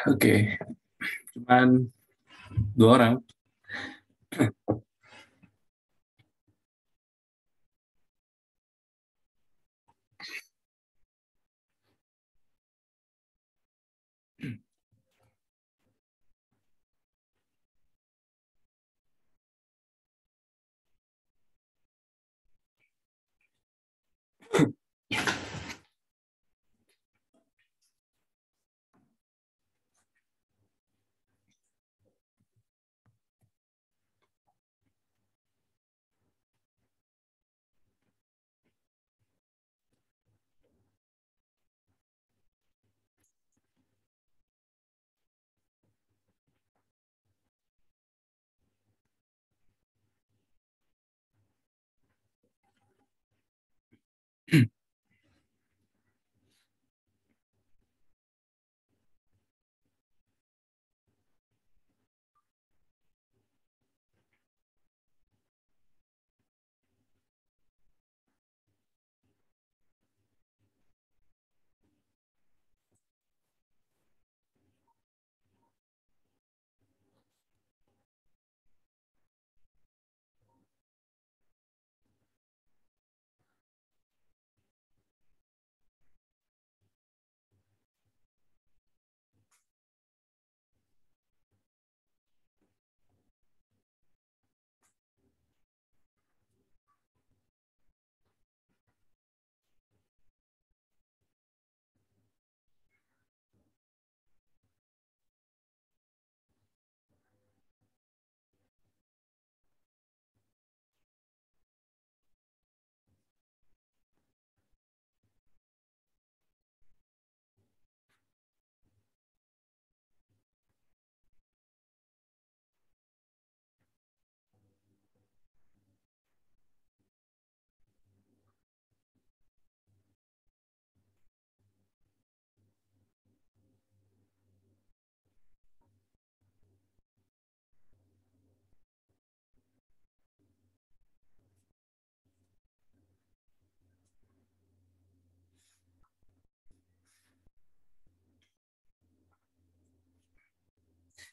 Oke, cuman dua orang.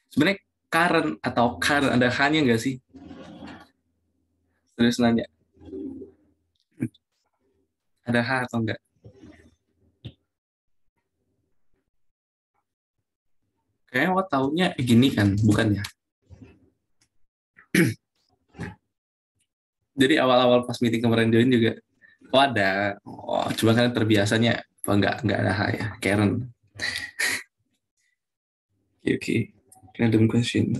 Sebenarnya Karen atau Karen ada hanya nggak sih? Terus nanya, ada H atau enggak? Kayaknya awak taunya gini kan, bukan ya? Jadi awal-awal pas meeting kemarin join juga, oh ada. Oh, cuma kan terbiasanya, oh, enggak ada H ya, Karen. Oke, oke. Random question.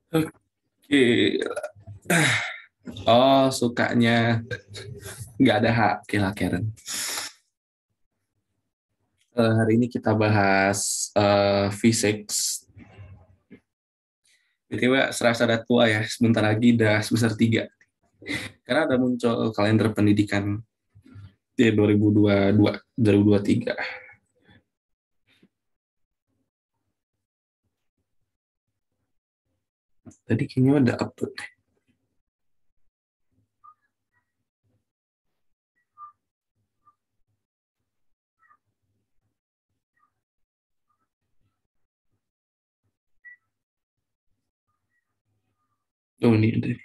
Oke. Oh, sukanya nggak ada H. Oke lah, Karen. Hari ini kita bahas physics. BTW serasa udah tua ya, sebentar lagi udah semester 3. Karena ada muncul kalender pendidikan di 2022, 2023. Tadi kayaknya ada upload. Oh, ini ada.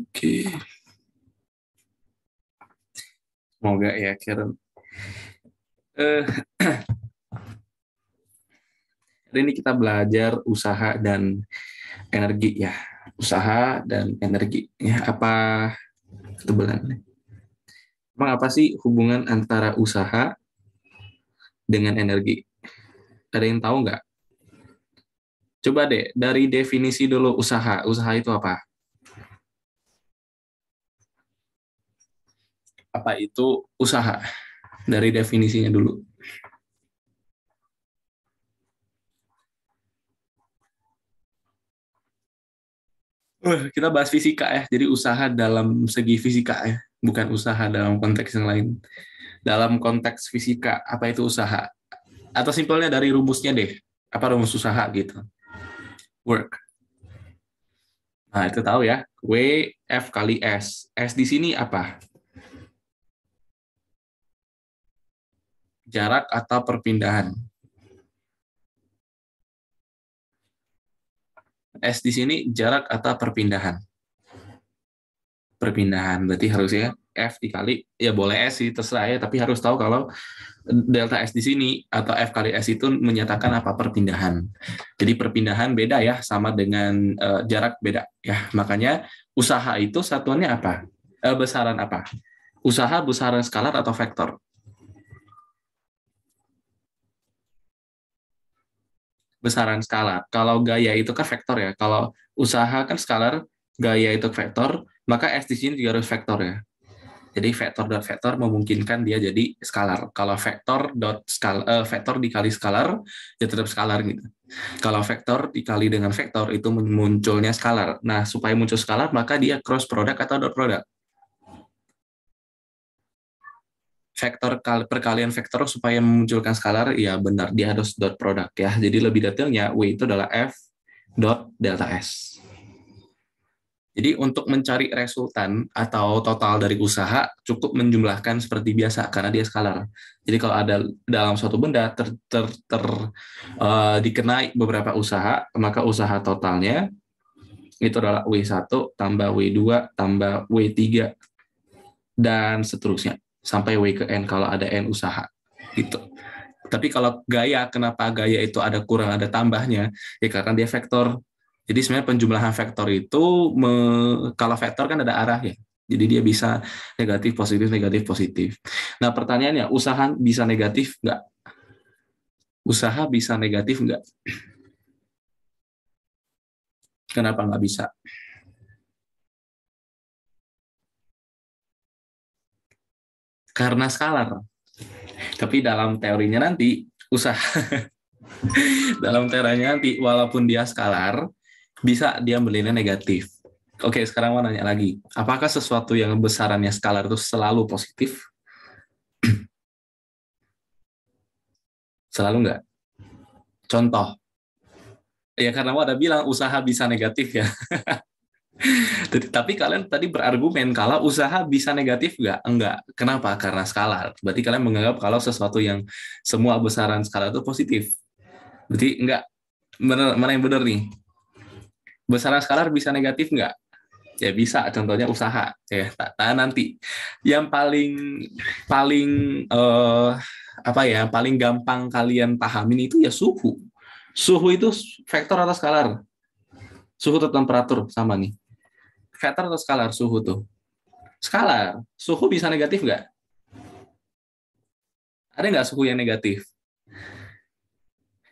Oke. Semoga ya, Karen. Eh, Hari ini kita belajar usaha dan energi ya. Usaha dan energi. Ya, apa ketebalannya? Emang apa sih hubungan antara usaha dengan energi? Ada yang tahu nggak? Coba deh, dari definisi dulu usaha. Usaha itu apa? Apa itu usaha? Dari definisinya dulu. Kita bahas fisika ya. Jadi usaha dalam segi fisika ya. Bukan usaha dalam konteks yang lain. Dalam konteks fisika, apa itu usaha? Atau simpelnya dari rumusnya deh. Apa rumus usaha gitu? Work. Nah, itu tahu ya. W, F kali S. S di sini apa? Jarak atau perpindahan. S di sini jarak atau perpindahan. Perpindahan. Berarti harusnya F dikali, ya boleh S sih, terserah ya. Tapi harus tahu kalau delta S di sini atau F kali S itu menyatakan apa perpindahan. Jadi perpindahan beda ya, sama dengan jarak beda ya. Makanya usaha itu satuannya apa? Besaran apa? Usaha besaran skalar atau vektor? Besaran skalar. Kalau gaya itu kan vektor ya. Kalau usaha kan skalar, gaya itu vektor, maka S di sini juga harus vektor ya. Jadi vektor dot vektor memungkinkan dia jadi skalar. Kalau vektor dot vektor dikali skalar, ya tetap skalar gitu. Kalau vektor dikali dengan vektor itu munculnya skalar. Nah, supaya muncul skalar maka dia cross product atau dot product. Vektor perkalian vektor supaya memunculkan skalar, ya benar dia harus dot product ya. Jadi lebih detailnya W itu adalah F dot delta S. Jadi untuk mencari resultan atau total dari usaha cukup menjumlahkan seperti biasa karena dia skalar. Jadi kalau ada dalam suatu benda dikenai beberapa usaha, maka usaha totalnya itu adalah W1 tambah W2 tambah W3 dan seterusnya sampai W ke N kalau ada N usaha gitu. Tapi kalau gaya, kenapa gaya itu ada kurang ada tambahnya? Ya karena dia vektor. Jadi sebenarnya penjumlahan vektor itu, kalau vektor kan ada arah ya. Jadi dia bisa negatif, positif, negatif, positif. Nah pertanyaannya, usaha bisa negatif nggak? Usaha bisa negatif nggak? Kenapa nggak bisa? Karena skalar. Tapi dalam teorinya nanti, usaha dalam teorinya nanti, walaupun dia skalar, bisa dia bernilai negatif. Oke, sekarang mau nanya lagi. Apakah sesuatu yang besarannya skalar itu selalu positif? Selalu nggak? Contoh. Ya karena ada bilang usaha bisa negatif ya. Tapi kalian tadi berargumen kalau usaha bisa negatif nggak? Enggak. Kenapa? Karena skalar. Berarti kalian menganggap kalau sesuatu yang semua besaran skalar itu positif. Berarti enggak. Benar, mana yang benar nih? Besaran skalar bisa negatif nggak? Ya bisa, contohnya usaha ya. Nanti yang paling paling eh, apa ya, paling gampang kalian pahamin itu ya suhu. Suhu itu vektor atau skalar? Suhu atau temperatur sama nih. Vektor atau skalar suhu tuh? Skalar. Suhu bisa negatif nggak? Ada nggak suhu yang negatif?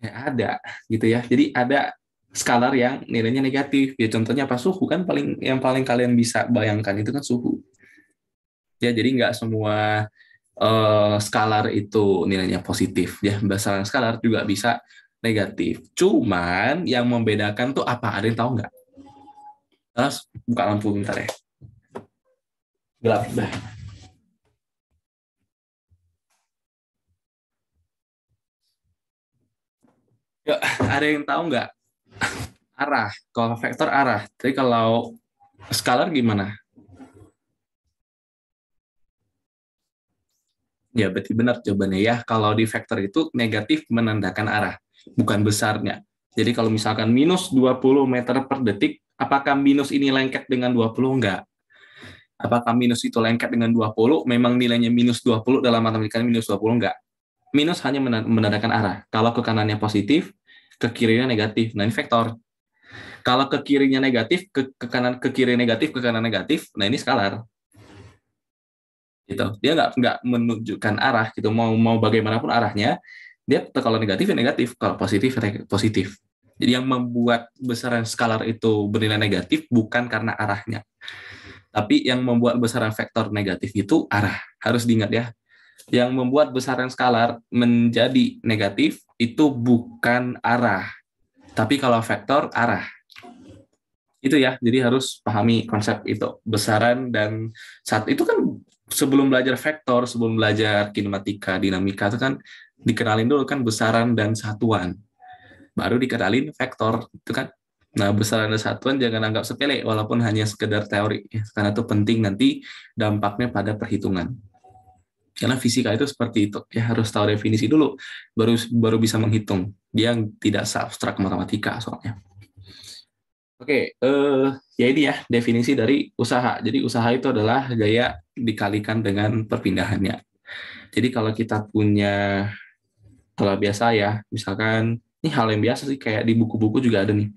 Ya ada, gitu ya. Jadi ada skalar yang nilainya negatif. Ya contohnya apa? Suhu kan yang paling kalian bisa bayangkan itu kan suhu. Ya jadi nggak semua skalar itu nilainya positif. Ya besaran skalar juga bisa negatif. Cuman yang membedakan tuh apa? Ada yang tahu nggak? Terus buka lampu bentar ya. Gelap dah. Ya, ada yang tahu nggak arah? Kalau vektor arah. Jadi kalau skalar gimana? Ya, berarti benar jawabannya ya. Kalau di vektor itu negatif menandakan arah, bukan besarnya. Jadi kalau misalkan minus 20 meter per detik, apakah minus ini lengket dengan 20? Enggak. Apakah minus itu lengket dengan 20? Memang nilainya minus 20 dalam matematika minus 20? Enggak. Minus hanya menandakan arah. Kalau ke kanannya positif, ke kirinya negatif. Nah, ini vektor. Kalau ke kirinya negatif, ke kiri negatif, ke kanan negatif, nah ini skalar. Gitu. Dia nggak menunjukkan arah gitu. Mau bagaimanapun arahnya, dia kalau negatif ya negatif, kalau positif ya positif. Jadi yang membuat besaran skalar itu bernilai negatif bukan karena arahnya, tapi yang membuat besaran vektor negatif itu arah. Harus diingat ya. Yang membuat besaran skalar menjadi negatif itu bukan arah, tapi kalau vektor arah. Itu ya, jadi harus pahami konsep itu. Besaran dan saat itu kan sebelum belajar vektor, sebelum belajar kinematika, dinamika itu kan dikenalin dulu kan besaran dan satuan. Baru dikenalin vektor, itu kan. Nah, besaran dan satuan jangan anggap sepele walaupun hanya sekedar teori ya, karena itu penting nanti dampaknya pada perhitungan. Karena fisika itu seperti itu, ya harus tahu definisi dulu baru baru bisa menghitung. Dia tidak seabstrak matematika soalnya. Oke, ya ini ya definisi dari usaha. Jadi usaha itu adalah gaya dikalikan dengan perpindahannya. Jadi kalau kita punya, kalau biasa ya, misalkan ini hal yang biasa sih kayak di buku-buku juga ada nih.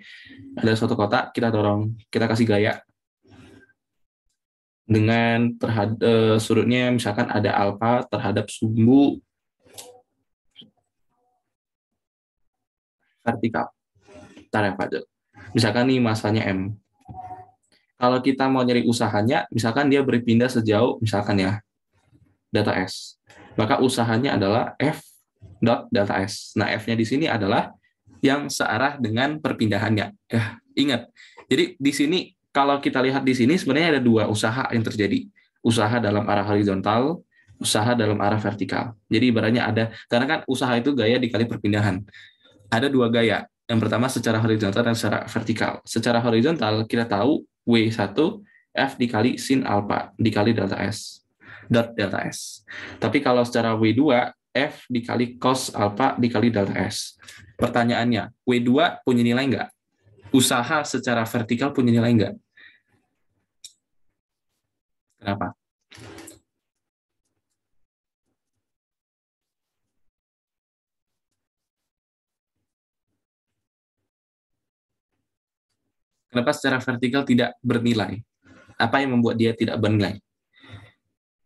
Ada suatu kotak, kita dorong, kita kasih gaya dengan sudutnya misalkan ada alfa terhadap sumbu vertikal. Tarik aja. Misalkan nih masanya M. Kalau kita mau nyari usahanya, misalkan dia berpindah sejauh, misalkan ya, data S. Maka usahanya adalah F dot delta S. Nah, F-nya di sini adalah yang searah dengan perpindahannya. Ya, ingat. Jadi di sini kalau kita lihat di sini sebenarnya ada dua usaha yang terjadi. Usaha dalam arah horizontal, usaha dalam arah vertikal. Jadi ibaratnya ada, karena kan usaha itu gaya dikali perpindahan. Ada dua gaya. Yang pertama secara horizontal dan secara vertikal. Secara horizontal kita tahu W1 F dikali sin alpha dikali delta S. Dot delta S. Tapi kalau secara W2 F dikali cos alpha dikali delta S. Pertanyaannya, W2 punya nilai enggak? Usaha secara vertikal punya nilai enggak? Kenapa? Kenapa secara vertikal tidak bernilai? Apa yang membuat dia tidak bernilai?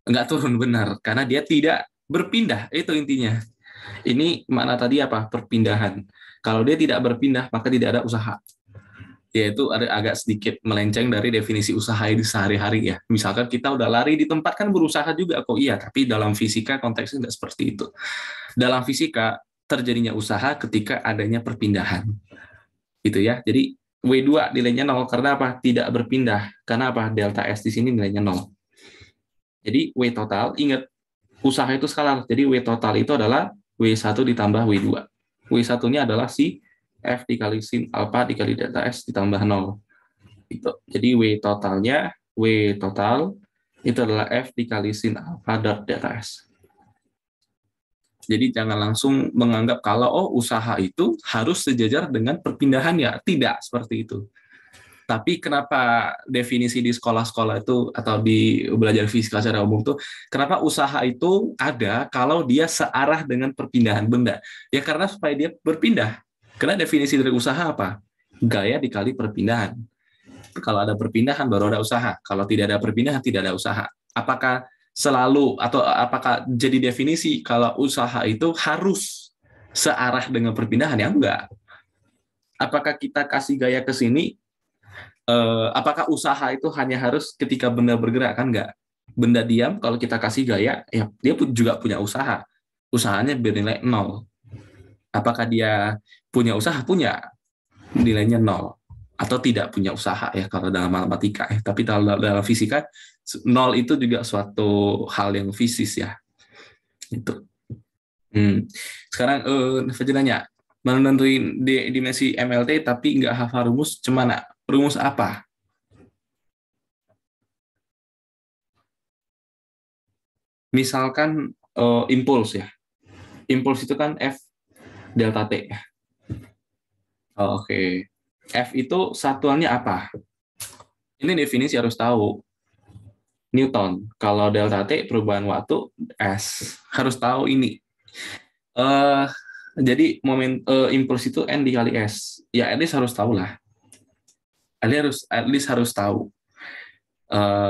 Enggak turun benar, karena dia tidak berpindah, itu intinya. Ini makna tadi apa? Perpindahan. Kalau dia tidak berpindah, maka tidak ada usaha. Yaitu ada agak sedikit melenceng dari definisi usaha di sehari-hari ya. Misalkan kita udah lari di tempat kan berusaha juga kok iya, tapi dalam fisika konteksnya nggak seperti itu. Dalam fisika terjadinya usaha ketika adanya perpindahan. Gitu ya. Jadi W2 nilainya 0 karena apa? Tidak berpindah. Karena apa? Delta S di sini nilainya 0. Jadi W total, ingat usaha itu skalar. Jadi W total itu adalah W1 ditambah W2. W1-nya adalah si F dikali sin alpha dikali delta S ditambah 0. Gitu. Jadi W total itu adalah F dikali sin alpha dot delta S. Jadi jangan langsung menganggap kalau usaha itu harus sejajar dengan perpindahan ya. Tidak seperti itu. Tapi kenapa definisi di sekolah-sekolah itu atau di belajar fisika secara umum tuh, kenapa usaha itu ada kalau dia searah dengan perpindahan benda? Ya karena supaya dia berpindah. Karena definisi dari usaha apa? Gaya dikali perpindahan. Kalau ada perpindahan baru ada usaha. Kalau tidak ada perpindahan tidak ada usaha. Apakah selalu atau apakah jadi definisi kalau usaha itu harus searah dengan perpindahan? Ya enggak. Apakah kita kasih gaya ke sini, apakah usaha itu hanya harus ketika benda bergerak? Kan enggak. Benda diam kalau kita kasih gaya, ya dia juga punya usaha. Usahanya bernilai nol. Apakah dia punya usaha? Punya, nilainya nol. Atau tidak punya usaha ya kalau dalam matematika ya. Tapi dalam fisika nol itu juga suatu hal yang fisis ya. Itu. Sekarang Fajar nanya, menentuin dimensi MLT tapi nggak hafal rumus, cemana? Rumus apa? Misalkan impuls ya. Impuls itu kan F delta T. Oh, oke. F itu satuannya apa? Ini definisi harus tahu. Newton. Kalau delta T perubahan waktu S. Harus tahu ini. Eh jadi impuls itu N dikali S. Ya at least harus tahu lah. At least harus tahu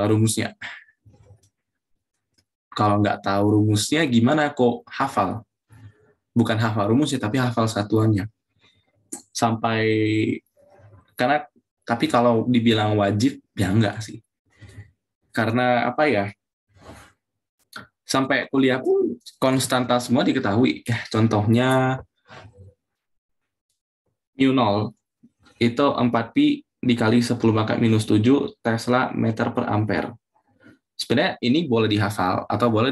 rumusnya. Kalau nggak tahu rumusnya gimana kok hafal? Bukan hafal rumusnya tapi hafal satuannya. Sampai karena tapi kalau dibilang wajib ya enggak sih. Karena apa ya? Sampai kuliah pun konstanta semua diketahui. Ya, contohnya mu 0 itu 4pi dikali 10 pangkat minus 7 Tesla meter per ampere. Sebenarnya ini boleh dihafal atau boleh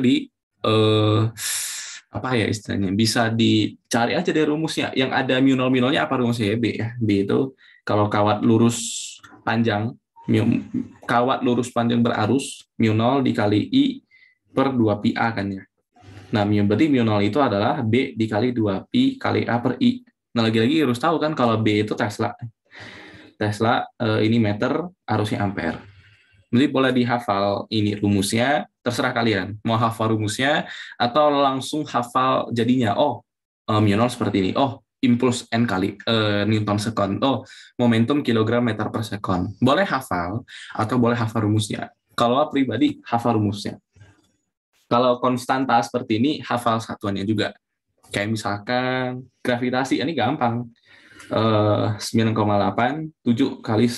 apa ya istilahnya, bisa dicari aja dari rumusnya. Yang ada mu 0 apa rumusnya ya? B ya. B itu kalau kawat lurus panjang berarus mu 0 dikali I per 2pi A kan ya. Nah, berarti mu 0 itu adalah B dikali 2pi kali A per I. Nah, lagi-lagi harus tahu kan kalau B itu Tesla. Tesla ini meter, arusnya ampere. Jadi boleh dihafal ini rumusnya, terserah kalian. Mau hafal rumusnya atau langsung hafal jadinya. Oh, mu 0 seperti ini. Oh, impuls N kali Newton second. Oh, momentum kilogram meter per second. Boleh hafal atau boleh hafal rumusnya. Kalau pribadi hafal rumusnya. Kalau konstanta seperti ini, hafal satuannya juga. Kayak misalkan gravitasi, ini gampang. 9,87 kali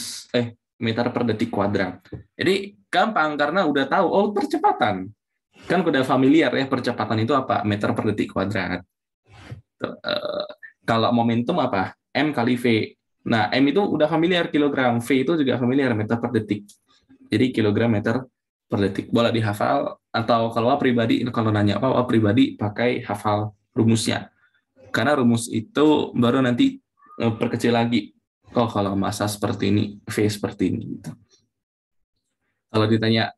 meter per detik kuadrat. Jadi gampang karena udah tahu, oh percepatan. Kan udah familiar ya, percepatan itu apa? Meter per detik kuadrat. Kalau momentum apa? M kali V. Nah, M itu udah familiar kilogram, V itu juga familiar meter per detik. Jadi kilogram meter per detik. Boleh dihafal atau kalau pribadi, kalau nanya apa pribadi pakai hafal rumusnya. Karena rumus itu baru nanti perkecil lagi. Oh, kalau massa seperti ini, V seperti ini. Gitu. Kalau ditanya,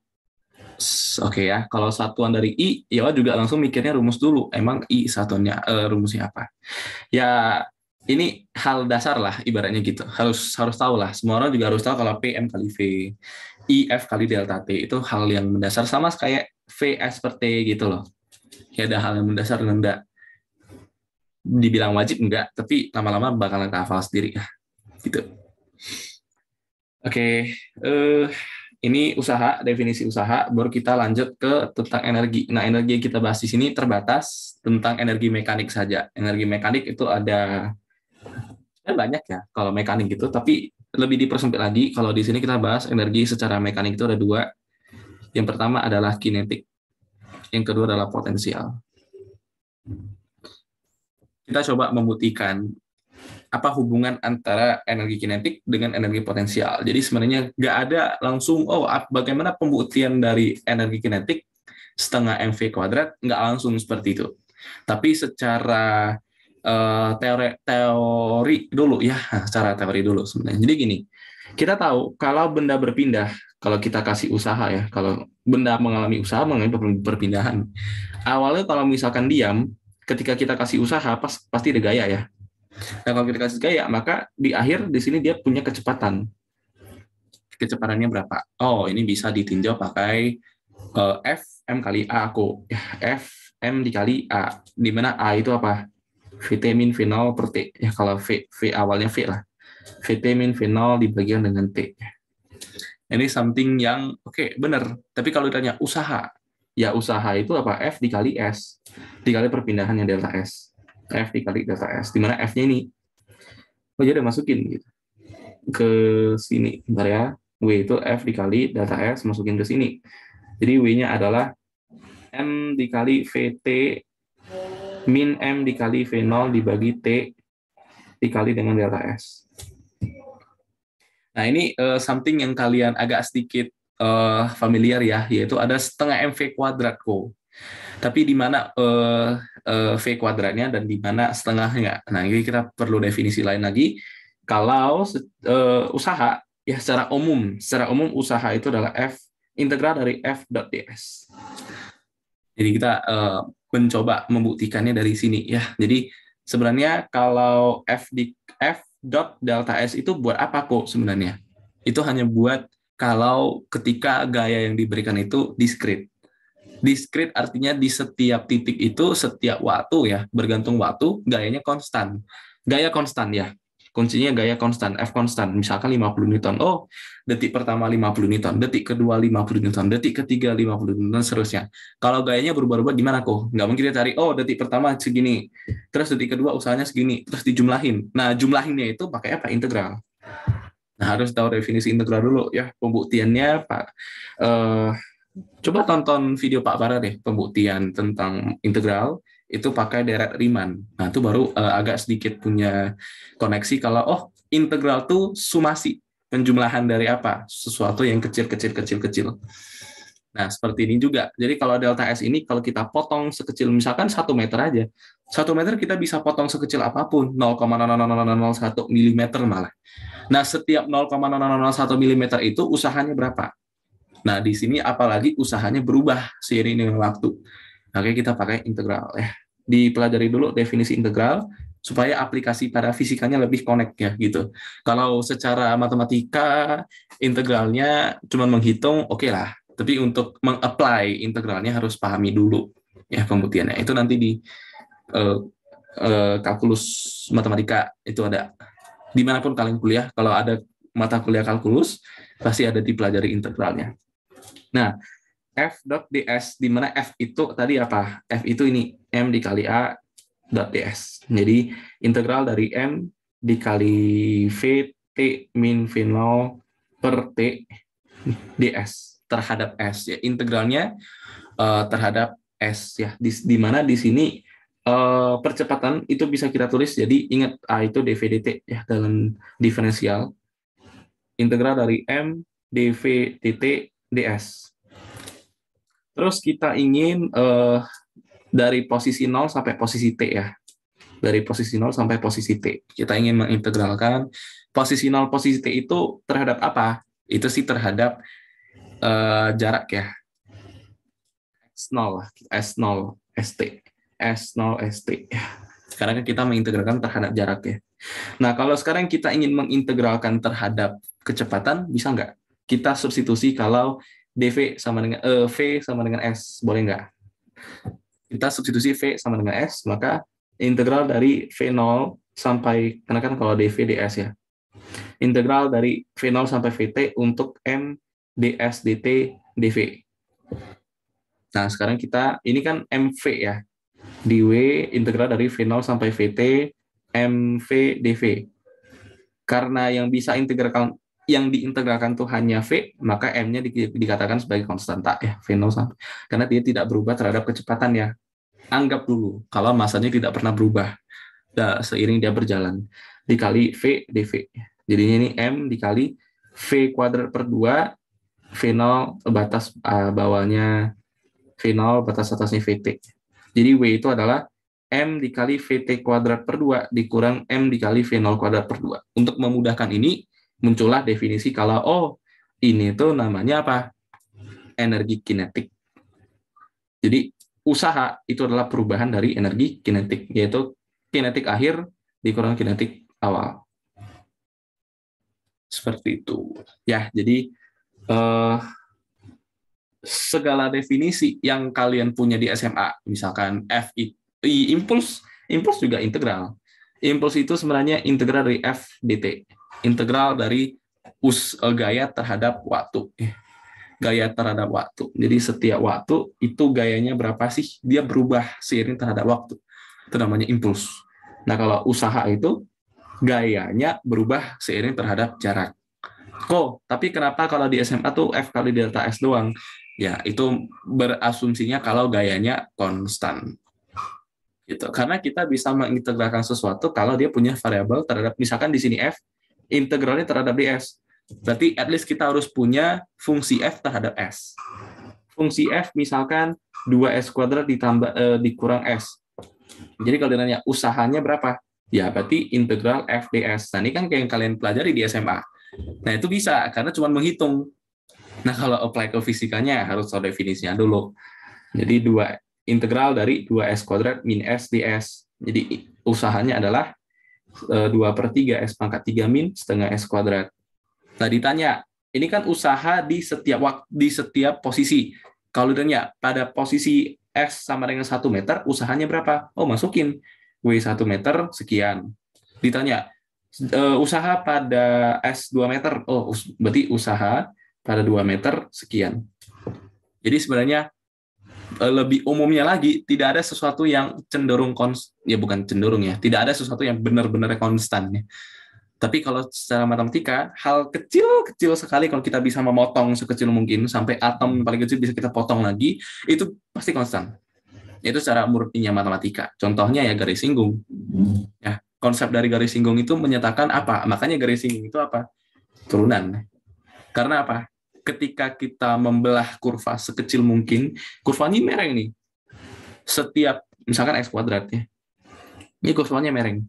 oke ya, kalau satuan dari I, ya juga langsung mikirnya rumus dulu. Emang I satuannya, rumusnya apa? Ya, ini hal dasar lah, ibaratnya gitu. Harus tahu lah. Semua orang juga harus tahu kalau P M kali V, I F kali delta T itu hal yang mendasar, sama kayak V S per T gitu loh. Ya ada hal yang mendasar dan enggak. Dibilang wajib enggak, tapi lama-lama bakalan hafal sendiri ya. Gitu. Oke, ini usaha, definisi usaha, baru kita lanjut ke tentang energi. Nah, energi yang kita bahas di sini terbatas tentang energi mekanik saja. Energi mekanik itu ada banyak ya kalau mekanik gitu, tapi lebih dipersempit lagi. Kalau di sini kita bahas energi secara mekanik itu ada dua. Yang pertama adalah kinetik, yang kedua adalah potensial. Kita coba membuktikan apa hubungan antara energi kinetik dengan energi potensial. Jadi sebenarnya nggak ada langsung, bagaimana pembuktian dari energi kinetik setengah mv kuadrat, nggak langsung seperti itu. Tapi secara teori dulu ya, secara teori dulu sebenarnya. Jadi gini, kita tahu kalau benda berpindah, kalau kita kasih usaha ya, kalau benda mengalami usaha, mengalami perpindahan, awalnya kalau misalkan diam, ketika kita kasih usaha pasti ada gaya ya. Nah, kalau kita kasih gaya, maka di akhir di sini dia punya kecepatan. Kecepatannya berapa? Oh, ini bisa ditinjau pakai F M kali A aku. Ya, F M dikali A. Di mana A itu apa? Vitamin V0 per T. Ya, kalau V awalnya V lah. Vitamin V0 dibagikan dengan T. Ini something yang oke, benar. Tapi kalau ditanya usaha, ya usaha itu apa? F dikali S. Dikali perpindahannya delta S. F dikali delta S. Di mana F-nya ini. Oh, jadi udah masukin gitu. Ke sini. Bentar ya. W itu F dikali delta S masukin ke sini. Jadi W-nya adalah M dikali VT min M dikali V0 dibagi T dikali dengan delta S. Nah, ini something yang kalian agak sedikit familiar ya, yaitu ada setengah MV kuadrat kok. Tapi di mana V kuadratnya dan di mana setengahnya. Nah, ini kita perlu definisi lain lagi. Kalau usaha, ya secara umum usaha itu adalah F integral dari F dot ds. Jadi kita mencoba membuktikannya dari sini ya. Jadi sebenarnya kalau F dot delta S itu buat apa kok sebenarnya? Itu hanya buat kalau ketika gaya yang diberikan itu diskrit. Diskrit artinya di setiap titik itu, setiap waktu ya, bergantung waktu, gayanya konstan. Gaya konstan ya. Kuncinya gaya konstan, F konstan. Misalkan 50 Newton. Oh, detik pertama 50 Newton, detik kedua 50 Newton, detik ketiga 50 Newton, seterusnya. Kalau gayanya berubah-ubah gimana kok? Nggak mungkin dia cari, oh detik pertama segini, terus detik kedua usahanya segini, terus dijumlahin. Nah, jumlahinnya itu pakai apa? Integral. Nah, harus tahu definisi integral dulu ya. Pembuktiannya, Pak. Eh, Coba tonton video Pak Bara deh, pembuktian tentang integral itu pakai deret Riemann. Nah, itu baru agak sedikit punya koneksi kalau oh, integral tuh sumasi, penjumlahan dari apa? Sesuatu yang kecil. Nah, seperti ini juga. Jadi kalau delta S ini kalau kita potong sekecil misalkan 1 meter aja. 1 meter kita bisa potong sekecil apapun, 0,00001 milimeter malah. Nah, setiap 0,001 milimeter itu usahanya berapa? Nah, di sini apalagi usahanya berubah seiring dengan waktu. Oke, kita pakai integral ya. Dipelajari dulu definisi integral supaya aplikasi pada fisikanya lebih connect ya gitu. Kalau secara matematika integralnya cuma menghitung, oke lah. Tapi untuk mengapply integralnya harus pahami dulu ya pembuktiannya. Itu nanti di uh, kalkulus matematika itu ada. Dimanapun kalian kuliah, kalau ada mata kuliah kalkulus pasti ada dipelajari integralnya. Nah, F dot ds, di mana F itu tadi apa? F itu ini, M dikali A dot ds. Jadi, integral dari M dikali V T min V0 per T ds terhadap S. Ya, integralnya terhadap S. Ya, di mana di sini percepatan itu bisa kita tulis, jadi ingat A itu dv dt ya dalam diferensial. Integral dari M dv dt ds. Terus kita ingin dari posisi 0 sampai posisi T ya. Dari posisi 0 sampai posisi T. Kita ingin mengintegralkan posisi 0, posisi T itu terhadap apa? Itu sih terhadap jarak ya. S0 S0 ST. S0 ST. Sekarang kita mengintegralkan terhadap jarak ya. Nah, kalau sekarang kita ingin mengintegralkan terhadap kecepatan, bisa nggak? Kita substitusi kalau dv sama dengan v sama dengan s, boleh nggak? Kita substitusi v sama dengan s, maka integral dari v0 sampai, karena kan kalau dv ds ya, integral dari v0 sampai vt untuk m ds dt dv. Nah, sekarang kita, ini kan mv ya, dw integral dari v0 sampai vt mv dv. Karena yang bisa integralkan, yang diintegralkan tuh hanya V, maka M-nya dikatakan sebagai konstanta ya, V0 sampai. Karena dia tidak berubah terhadap kecepatan ya. Anggap dulu kalau masanya tidak pernah berubah. Nah, seiring dia berjalan. Dikali V dV. Jadinya ini M dikali V kuadrat per 2, V0 batas bawahnya V0, batas atasnya VT. Jadi W itu adalah M dikali VT kuadrat per 2 dikurang M dikali V0 kuadrat per 2. Untuk memudahkan ini, muncullah definisi kalau, oh, ini tuh namanya apa? Energi kinetik. Jadi, usaha itu adalah perubahan dari energi kinetik, yaitu kinetik akhir dikurang kinetik awal. Seperti itu. Ya, jadi segala definisi yang kalian punya di SMA, misalkan F I impuls, impuls juga integral. Impuls itu sebenarnya integral dari F dt, integral dari gaya terhadap waktu. Gaya terhadap waktu. Jadi setiap waktu itu gayanya berapa sih? Dia berubah seiring terhadap waktu. Itu namanya impuls. Nah, kalau usaha itu gayanya berubah seiring terhadap jarak. Tapi kenapa kalau di SMA tuh F kali delta S doang? Ya, itu berasumsinya kalau gayanya konstan. Gitu. Karena kita bisa mengintegralkan sesuatu kalau dia punya variabel terhadap, misalkan di sini F, integralnya terhadap ds. Berarti at least kita harus punya fungsi F terhadap S. Fungsi F misalkan 2S kuadrat dikurang S. Jadi kalau ditanya usahanya berapa? Ya berarti integral F ds. Nah ini kan kayak yang kalian pelajari di SMA. Nah itu bisa, karena cuma menghitung. Nah kalau apply ke fisikanya harus tahu definisinya dulu. Jadi integral dari 2S kuadrat min S ds. Jadi usahanya adalah 2/3 S pangkat 3 min setengah S kuadrat. Nah, ditanya, ini kan usaha di setiap waktu, di setiap posisi. Kalau ditanya, pada posisi S sama dengan 1 meter, usahanya berapa? Oh, masukin. W 1 meter, sekian. Ditanya, usaha pada S 2 meter. Oh, berarti usaha pada 2 meter, sekian. Jadi sebenarnya lebih umumnya lagi, tidak ada sesuatu yang cenderung ya bukan cenderung ya, tidak ada sesuatu yang benar-benar konstan ya. Tapi kalau secara matematika, hal kecil-kecil sekali kalau kita bisa memotong sekecil mungkin, sampai atom paling kecil bisa kita potong lagi, itu pasti konstan. Itu secara murninya matematika. Contohnya ya garis singgung. Ya, konsep dari garis singgung itu menyatakan apa? Makanya garis singgung itu apa? Turunan. Karena apa? Ketika kita membelah kurva sekecil mungkin, kurvanya mereng nih. Setiap, misalkan X kuadrat ya. Ini kurvanya mereng.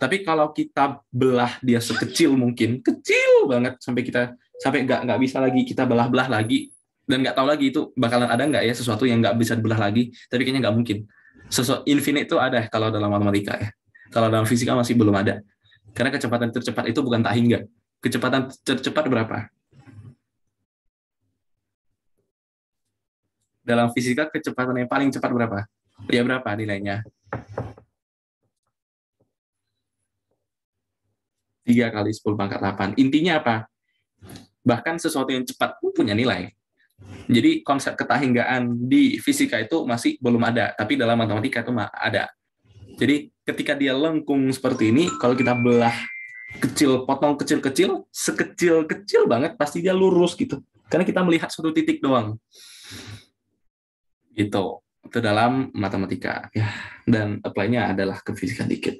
Tapi kalau kita belah dia sekecil mungkin, kecil banget sampai nggak bisa lagi kita belah-belah lagi, dan nggak tahu lagi itu bakalan ada nggak ya sesuatu yang nggak bisa dibelah lagi. Tapi kayaknya nggak mungkin. Sesuatu infinite itu ada kalau dalam matematika ya. Kalau dalam fisika masih belum ada. Karena kecepatan tercepat itu bukan tak hingga. Kecepatan tercepat berapa? Dalam fisika kecepatan yang paling cepat berapa? Ya berapa nilainya? 3 kali 10 pangkat 8. Intinya apa? Bahkan sesuatu yang cepat pun punya nilai. Jadi konsep ketahinggaan di fisika itu masih belum ada, tapi dalam matematika itu ada. Jadi ketika dia lengkung seperti ini, kalau kita belah kecil, potong kecil-kecil, sekecil-kecil banget, pasti dia lurus gitu. Karena kita melihat satu titik doang. Gitu. Itu dalam matematika. Ya. Dan apply-nya adalah ke fisika dikit.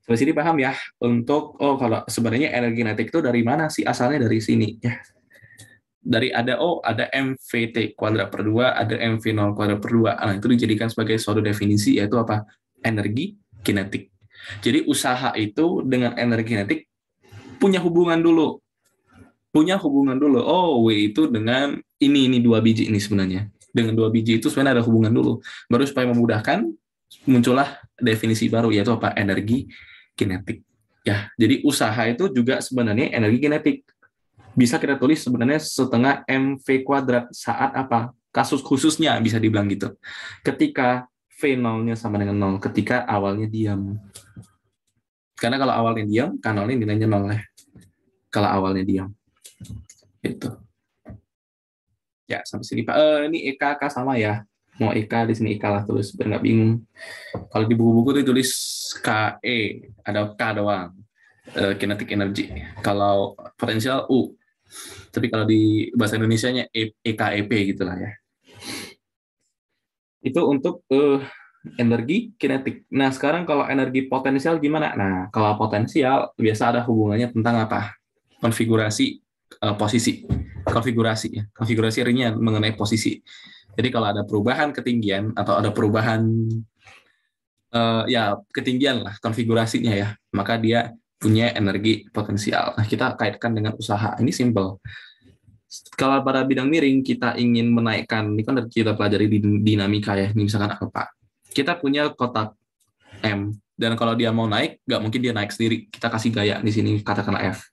Sampai sini paham ya? Kalau sebenarnya energi kinetik itu dari mana sih? Asalnya dari sini. Ya. Dari ada MVT kuadrat per 2, ada MV0 kuadrat per 2. Nah, itu dijadikan sebagai suatu definisi, yaitu apa? Energi kinetik. Jadi usaha itu dengan energi kinetik punya hubungan dulu. Oh, W itu dengan ini 2 biji ini sebenarnya. Dengan 2 biji itu sebenarnya ada hubungan dulu. Baru supaya memudahkan, muncullah definisi baru, yaitu apa? Energi kinetik. Ya, jadi usaha itu juga sebenarnya energi kinetik. Bisa kita tulis sebenarnya setengah MV kuadrat saat apa? Kasus khususnya bisa dibilang gitu. Ketika V0-nya sama dengan 0, ketika awalnya diam. Karena kalau awalnya diam, kanalnya nilainya 0 ya. Kalau awalnya diam. Gitu. Ya, sampai sini Pak. Ini EK sama ya. Mau EK di sini EK lah tulis, biar nggak bingung. Kalau di buku-buku itu tulis KE, ada K doang. Kinetic energy. Kalau potensial U. Tapi kalau di bahasa Indonesianya EKEP gitulah ya. Itu untuk energi kinetik. Nah, sekarang kalau energi potensial gimana? Nah, kalau potensial biasa ada hubungannya tentang apa? Konfigurasi posisi. Konfigurasi artinya mengenai posisi. Jadi kalau ada perubahan ketinggian atau ada perubahan ketinggian lah konfigurasinya ya, maka dia punya energi potensial. Nah, kita kaitkan dengan usaha. Ini simple. Kalau pada bidang miring kita ingin menaikkan, ini kan kita pelajari di dinamika ya, ini misalkan apa? Kita punya kotak M, dan kalau dia mau naik, nggak mungkin dia naik sendiri. Kita kasih gaya di sini, katakanlah F.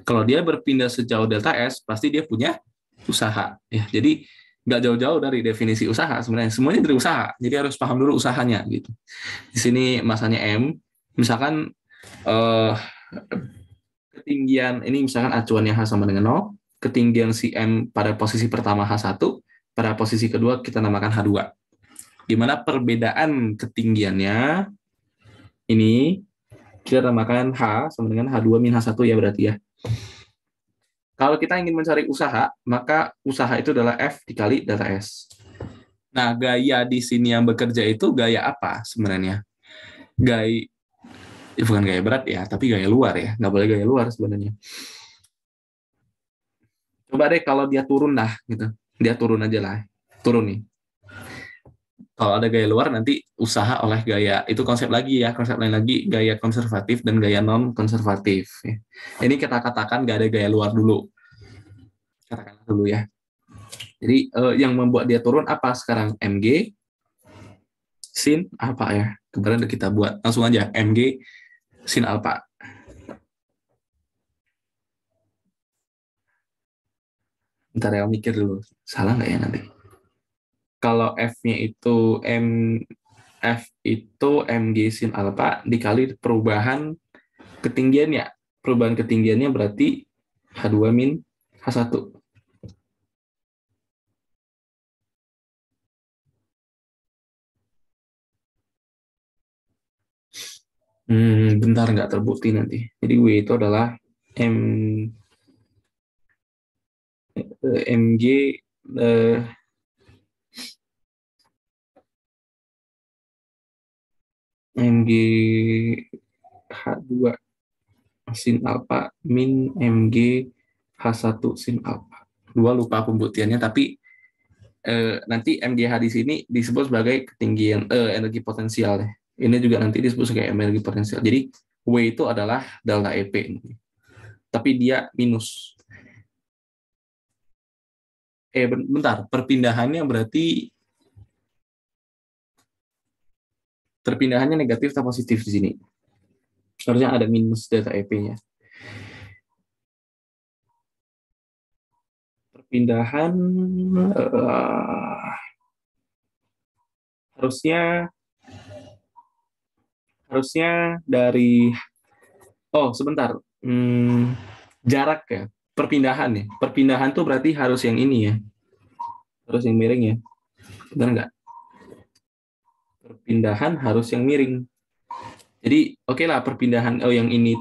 Kalau dia berpindah sejauh delta S, pasti dia punya usaha. Ya, jadi nggak jauh-jauh dari definisi usaha sebenarnya. Semuanya dari usaha. Jadi harus paham dulu usahanya gitu. Di sini masanya M, misalkan eh, ketinggian ini misalkan acuannya H sama dengan 0, ketinggian si M pada posisi pertama H1, pada posisi kedua kita namakan H2. Di mana perbedaan ketinggiannya ini kita namakan H sama dengan H2 min H1 ya berarti ya. Kalau kita ingin mencari usaha, maka usaha itu adalah F dikali delta S. Nah, gaya di sini yang bekerja itu gaya apa sebenarnya? Gaya, bukan gaya berat ya, tapi gaya luar ya. Nggak boleh gaya luar sebenarnya. Coba deh kalau dia turun dah, gitu. Dia turun aja lah. Turun nih. Kalau ada gaya luar, nanti usaha oleh gaya. Itu konsep lagi ya, konsep lain lagi, gaya konservatif dan gaya non-konservatif. Ini kita katakan nggak ada gaya luar dulu. Katakanlah dulu ya. Jadi yang membuat dia turun apa sekarang? Mg sin apa ya? Kemarin udah kita buat. Langsung aja Mg sin alpha. Ntar ya mikir dulu. Salah nggak ya nanti? Kalau F-nya itu F itu Mg sin alpha dikali perubahan ketinggiannya. Perubahan ketinggiannya berarti H2 min H1. Bentar nggak terbukti nanti. Jadi W itu adalah M Mg eh, Mg H2 sin alpha min Mg H1 sin alpha. Dua lupa pembuktiannya, tapi nanti MGH di sini disebut sebagai ketinggian energi potensial. Ini juga nanti disebut sebagai energi potensial. Jadi W itu adalah delta EP. Tapi dia minus. Bentar, perpindahannya berarti perpindahannya negatif atau positif di sini? Harusnya ada minus delta EP-nya. Perpindahan harusnya dari sebentar. Jarak ya. Perpindahan ya. Perpindahan tuh berarti harus yang ini ya. Harus yang miring ya. Benar nggak? Perpindahan harus yang miring. Jadi oke lah perpindahan yang ini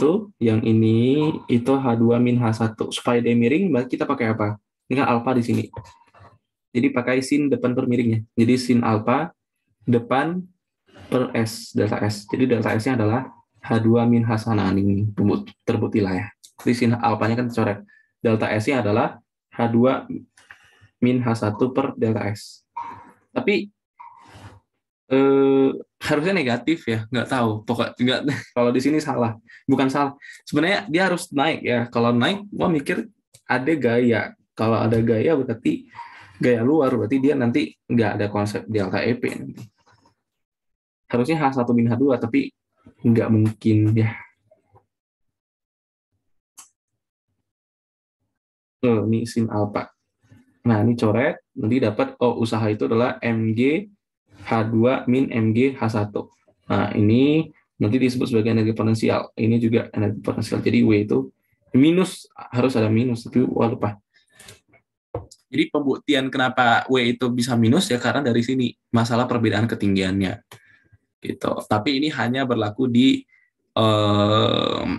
itu H2 min H1. Supaya dia miring, kita pakai apa? Ini kan alpha di sini. Jadi pakai sin depan per miringnya. Jadi sin alpha depan per S, delta S. Jadi delta S-nya adalah H2 min H1. Nah, ini terbukti lah ya. Jadi sin alpha-nya kan coret. Delta S-nya adalah H2 min H1 per delta S. Tapi harusnya negatif ya, nggak tahu. Nggak, kalau di sini salah, bukan salah. Sebenarnya dia harus naik ya. Kalau naik, gua mikir ada gaya. Kalau ada gaya berarti gaya luar, berarti dia nanti nggak ada konsep delta EP nanti. Harusnya H1 min H2, tapi nggak mungkin ya. Ini sin alpha. Nah, ini coret, nanti dapat usaha itu adalah Mg H2 min Mg H1. Nah, ini nanti disebut sebagai energi potensial. Ini juga energi potensial. Jadi W itu minus, harus ada minus, tapi lupa. Jadi pembuktian kenapa W itu bisa minus ya karena dari sini masalah perbedaan ketinggiannya. Gitu. Tapi ini hanya berlaku di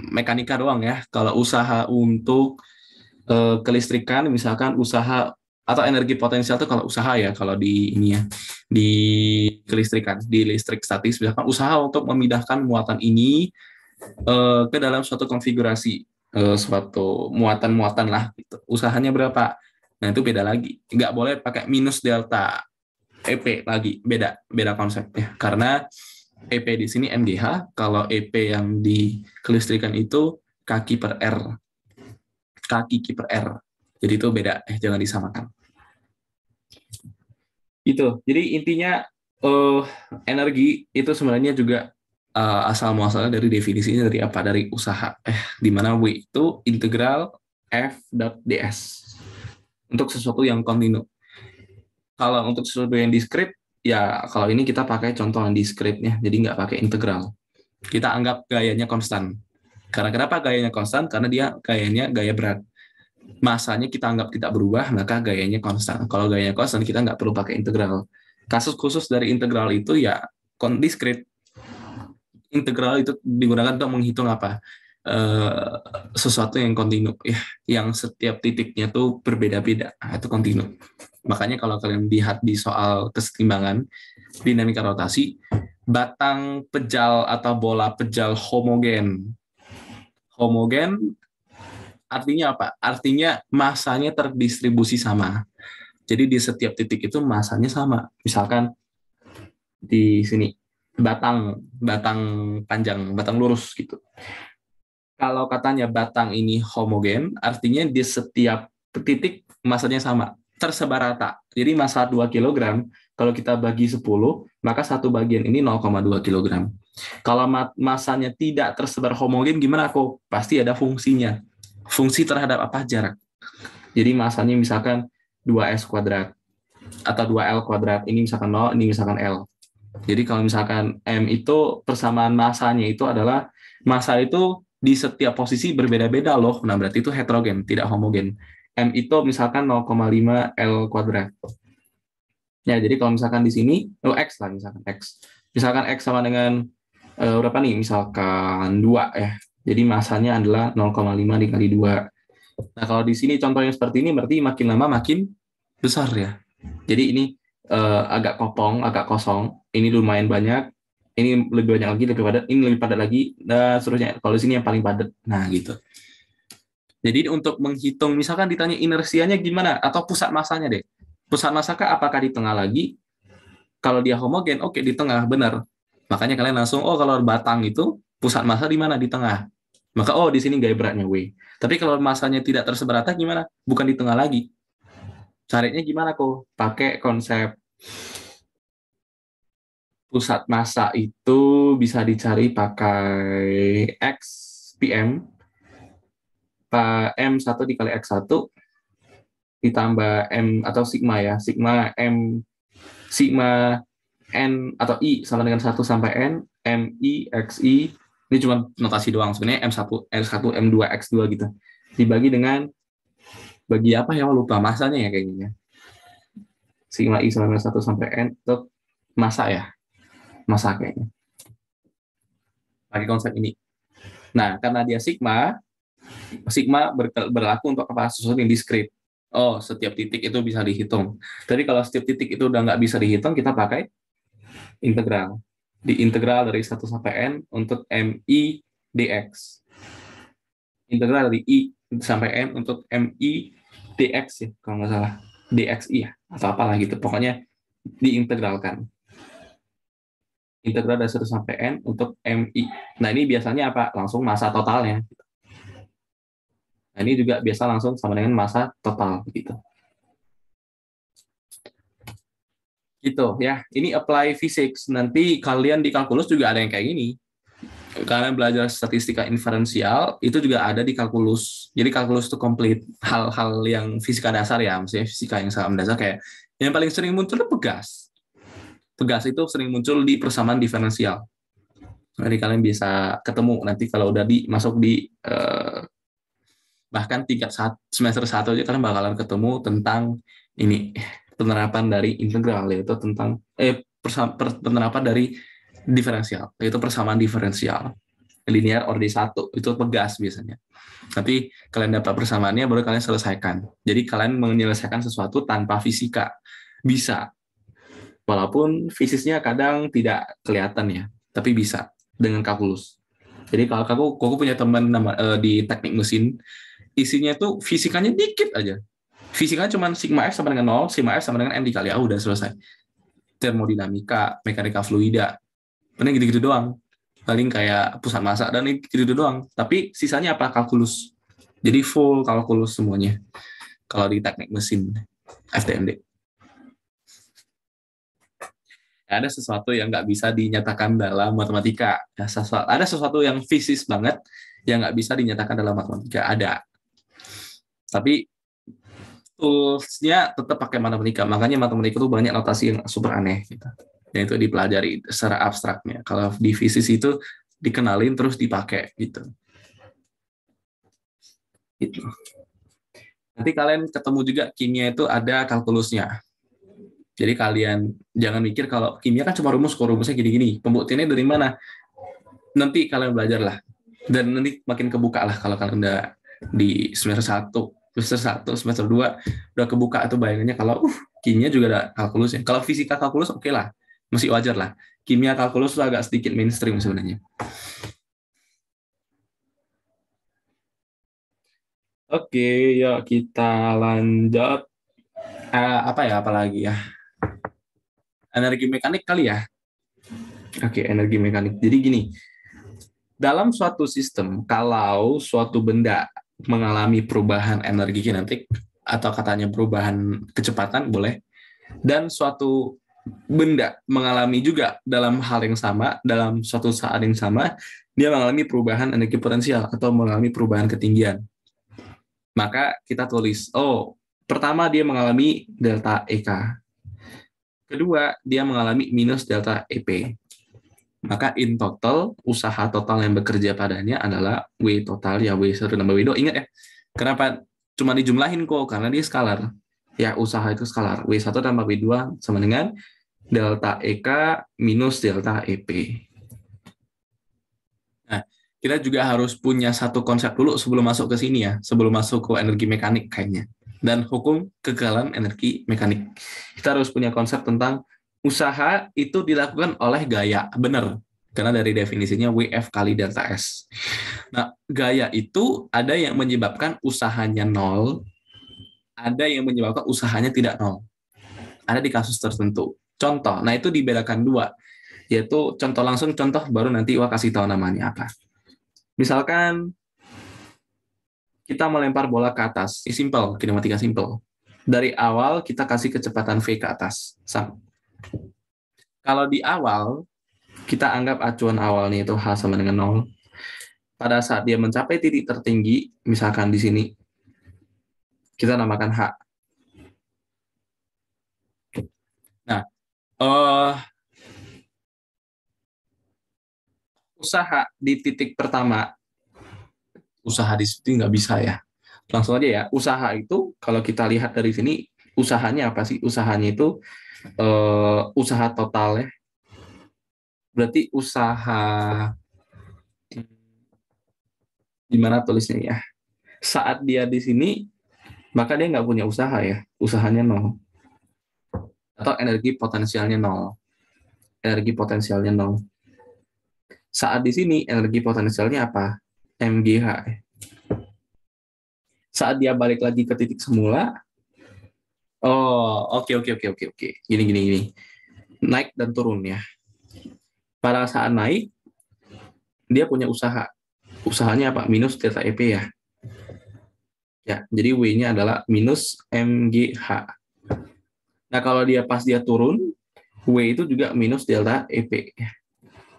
mekanika doang ya. Kalau usaha untuk kelistrikan, misalkan usaha atau energi potensial itu kalau usaha ya, kalau di ini ya, di kelistrikan, di listrik statis, misalkan usaha untuk memindahkan muatan ini ke dalam suatu konfigurasi, suatu muatan-muatan lah, gitu. Usahanya berapa? Nah itu beda lagi, nggak boleh pakai minus delta EP lagi, beda konsepnya, karena EP di sini MGH, kalau EP yang di kelistrikan itu kaki per R. Kaki per R. Jadi itu beda, jangan disamakan. Itu. Jadi intinya energi itu sebenarnya juga asal muasalnya dari definisinya dari apa? Dari usaha. Di mana W itu integral f.ds untuk sesuatu yang kontinu. Kalau untuk sesuatu yang diskrit, ya kalau ini kita pakai contoh yang diskritnya, jadi nggak pakai integral. Kita anggap gayanya konstan. Karena kenapa gayanya konstan? Karena dia gayanya gaya berat. Masanya kita anggap tidak berubah, maka gayanya konstan. Kalau gayanya konstan, kita nggak perlu pakai integral. Kasus khusus dari integral itu ya diskrit. Integral itu digunakan untuk menghitung apa? Sesuatu yang kontinu, ya, yang setiap titiknya tuh berbeda-beda, itu kontinu. Makanya kalau kalian lihat di soal kesetimbangan dinamika rotasi, batang pejal atau bola pejal homogen. Homogen artinya apa? Artinya masanya terdistribusi sama. Jadi di setiap titik itu masanya sama. Misalkan di sini batang batang panjang, batang lurus gitu. Kalau katanya batang ini homogen, artinya di setiap titik masanya sama, tersebar rata. Jadi massa 2 kg, kalau kita bagi 10, maka satu bagian ini 0,2 kg. Kalau massanya tidak tersebar homogen, gimana kok? Pasti ada fungsinya. Fungsi terhadap apa? Jarak. Jadi massanya misalkan 2S kuadrat atau 2L kuadrat. Ini misalkan 0, ini misalkan L. Jadi kalau misalkan M itu persamaan massanya itu adalah massa itu di setiap posisi berbeda-beda loh. Nah, berarti itu heterogen, tidak homogen. M itu misalkan 0,5 L kuadrat. Ya, jadi kalau misalkan di sini, X lah misalkan X. Misalkan X sama dengan berapa nih? Misalkan 2 ya. Jadi massanya adalah 0,5 dikali 2. Nah, kalau di sini contohnya seperti ini, berarti makin lama makin besar ya. Jadi ini agak kopong, agak kosong. Ini lumayan banyak. Ini lebih banyak lagi, lebih padat. Ini lebih padat lagi, dan seterusnya. Kalau di sini yang paling padat. Nah, gitu. Jadi untuk menghitung, misalkan ditanya inersianya gimana, atau pusat masanya deh. Pusat masakah apakah di tengah lagi? Kalau dia homogen, oke, di tengah, benar. Makanya kalian langsung, oh kalau batang itu, pusat massa di mana? Di tengah. Maka, oh di sini gaya beratnya W. Tapi kalau masanya tidak tersebar rata gimana? Bukan di tengah lagi. Carinya gimana kok? Pakai konsep pusat massa itu bisa dicari pakai X PM, M1 dikali X1 ditambah M atau sigma ya, sigma M, sigma N atau I sama dengan 1 sampai N, MI, XI, ini cuma notasi doang, sebenarnya M1, R1, M2, X2 gitu. Dibagi dengan, bagi apa ya, lupa masanya ya kayaknya. Sigma I sama dengan 1 sampai N, itu massa ya, massa kayaknya. Pakai konsep ini. Nah, karena dia sigma, sigma berlaku untuk apa? Sesuatu yang diskrit. Oh, setiap titik itu bisa dihitung. Tapi kalau setiap titik itu udah nggak bisa dihitung, kita pakai integral. Di integral dari 1 sampai N untuk MI dx. Integral dari I sampai N untuk MI dx ya, kalau nggak salah. dxi ya, atau apalah gitu. Pokoknya diintegralkan. Integral dari 1 sampai N untuk MI. Nah, ini biasanya apa? Langsung massa totalnya. Nah, ini juga biasa langsung sama dengan massa total gitu. Gitu ya. Ini apply physics. Nanti kalian di kalkulus juga ada yang kayak gini. Kalian belajar statistika inferensial itu juga ada di kalkulus. Jadi kalkulus itu komplit hal-hal yang fisika dasar ya, maksudnya fisika yang sangat mendasar kayak yang paling sering muncul itu pegas. Pegas itu sering muncul di persamaan diferensial. Jadi kalian bisa ketemu nanti kalau udah masuk di bahkan tingkat semester 1 aja kalian bakalan ketemu tentang ini penerapan dari integral, yaitu tentang penerapan dari diferensial, yaitu persamaan diferensial linear order 1 itu pegas biasanya. Tapi kalian dapat persamaannya baru kalian selesaikan. Jadi kalian menyelesaikan sesuatu tanpa fisika bisa, walaupun fisiknya kadang tidak kelihatan ya, tapi bisa dengan kalkulus. Jadi kalau aku punya teman di teknik mesin, isinya tuh fisikanya dikit aja. Fisikanya cuma sigma F sama dengan 0, sigma F sama dengan M dikali A, udah selesai. Termodinamika, mekanika fluida, paling gitu-gitu doang. Paling kayak pusat massa dan gitu-gitu doang. Tapi sisanya apa? Kalkulus. Jadi full kalkulus semuanya. Kalau di teknik mesin FTMD. Ada sesuatu yang nggak bisa dinyatakan dalam matematika. Ya, ada sesuatu yang fisis banget yang nggak bisa dinyatakan dalam matematika. Ada. Tapi tools-nya tetap pakai matematika. Makanya matematika itu banyak notasi yang super aneh. Gitu. Dan itu dipelajari secara abstraknya. Kalau di fisis itu dikenalin terus dipakai. Gitu. Nanti kalian ketemu juga kimia itu ada kalkulusnya. Jadi kalian jangan mikir kalau kimia kan cuma rumus, kok rumusnya gini-gini. Pembuktiannya dari mana? Nanti kalian belajar lah. Dan nanti makin kebuka lah kalau kalian udah di semester 2 udah kebuka itu bayangannya kalau kimia juga ada kalkulusnya. Kalau fisika kalkulus oke lah, masih wajar lah. Kimia kalkulus itu agak sedikit mainstream sebenarnya. Oke, yuk kita lanjut. Apa ya, apalagi ya? Energi mekanik kali ya? Oke, energi mekanik. Jadi gini, dalam suatu sistem, kalau suatu benda mengalami perubahan energi kinetik, atau katanya perubahan kecepatan, boleh, dan suatu benda mengalami juga dalam hal yang sama, dalam suatu saat yang sama, dia mengalami perubahan energi potensial atau mengalami perubahan ketinggian. Maka kita tulis, oh, pertama dia mengalami delta EK. Kedua, dia mengalami minus delta EP. Maka in total, usaha total yang bekerja padanya adalah W total, ya W1 tambah W2. Ingat ya, kenapa cuma dijumlahin kok? Karena dia skalar. Ya, usaha itu skalar. W1 tambah W2 sama dengan delta EK minus delta EP. Nah, kita juga harus punya satu konsep dulu sebelum masuk ke sini ya, sebelum masuk ke energi mekanik kayaknya. Dan hukum kegagalan energi mekanik. Kita harus punya konsep tentang usaha itu dilakukan oleh gaya, benar. Karena dari definisinya WF kali delta S. Nah, gaya itu ada yang menyebabkan usahanya nol, ada yang menyebabkan usahanya tidak nol. Ada di kasus tertentu. Contoh, nah itu dibedakan dua, yaitu contoh langsung, contoh baru nanti Wah kasih tahu namanya apa. Misalkan kita melempar bola ke atas, ini simple, kinematika simple. Dari awal kita kasih kecepatan V ke atas. Kalau di awal, kita anggap acuan awalnya itu H sama dengan 0. Pada saat dia mencapai titik tertinggi, misalkan di sini, kita namakan H. Nah, usaha di titik pertama, usaha di situ nggak bisa ya. Langsung aja ya, usaha itu kalau kita lihat dari sini, usahanya apa sih? Usahanya itu usaha total ya. Berarti usaha, gimana tulisnya ya? Saat dia di sini, maka dia nggak punya usaha ya. Usahanya nol. Atau energi potensialnya nol. Energi potensialnya nol. Saat di sini, energi potensialnya apa? MGH. Saat dia balik lagi ke titik semula, oh, oke. Gini. Naik dan turun ya. Pada saat naik, dia punya usaha. Usahanya apa? Minus delta EP ya. Ya, jadi W-nya adalah minus MGH. Nah, kalau dia pas dia turun, W itu juga minus delta EP.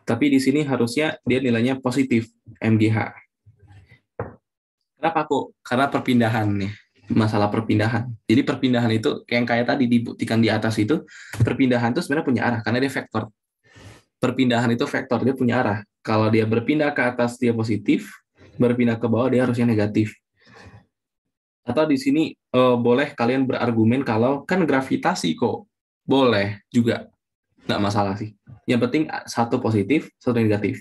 Tapi di sini harusnya dia nilainya positif, MGH. Kenapa kok? Karena perpindahan nih. Masalah perpindahan. Jadi perpindahan itu yang kayak tadi dibuktikan di atas itu, perpindahan itu sebenarnya punya arah karena dia vektor. Perpindahan itu vektor, dia punya arah. Kalau dia berpindah ke atas dia positif, berpindah ke bawah dia harusnya negatif. Atau di sini boleh kalian berargumen kalau kan gravitasi kok. Boleh juga, nggak masalah sih. Yang penting satu positif, satu negatif.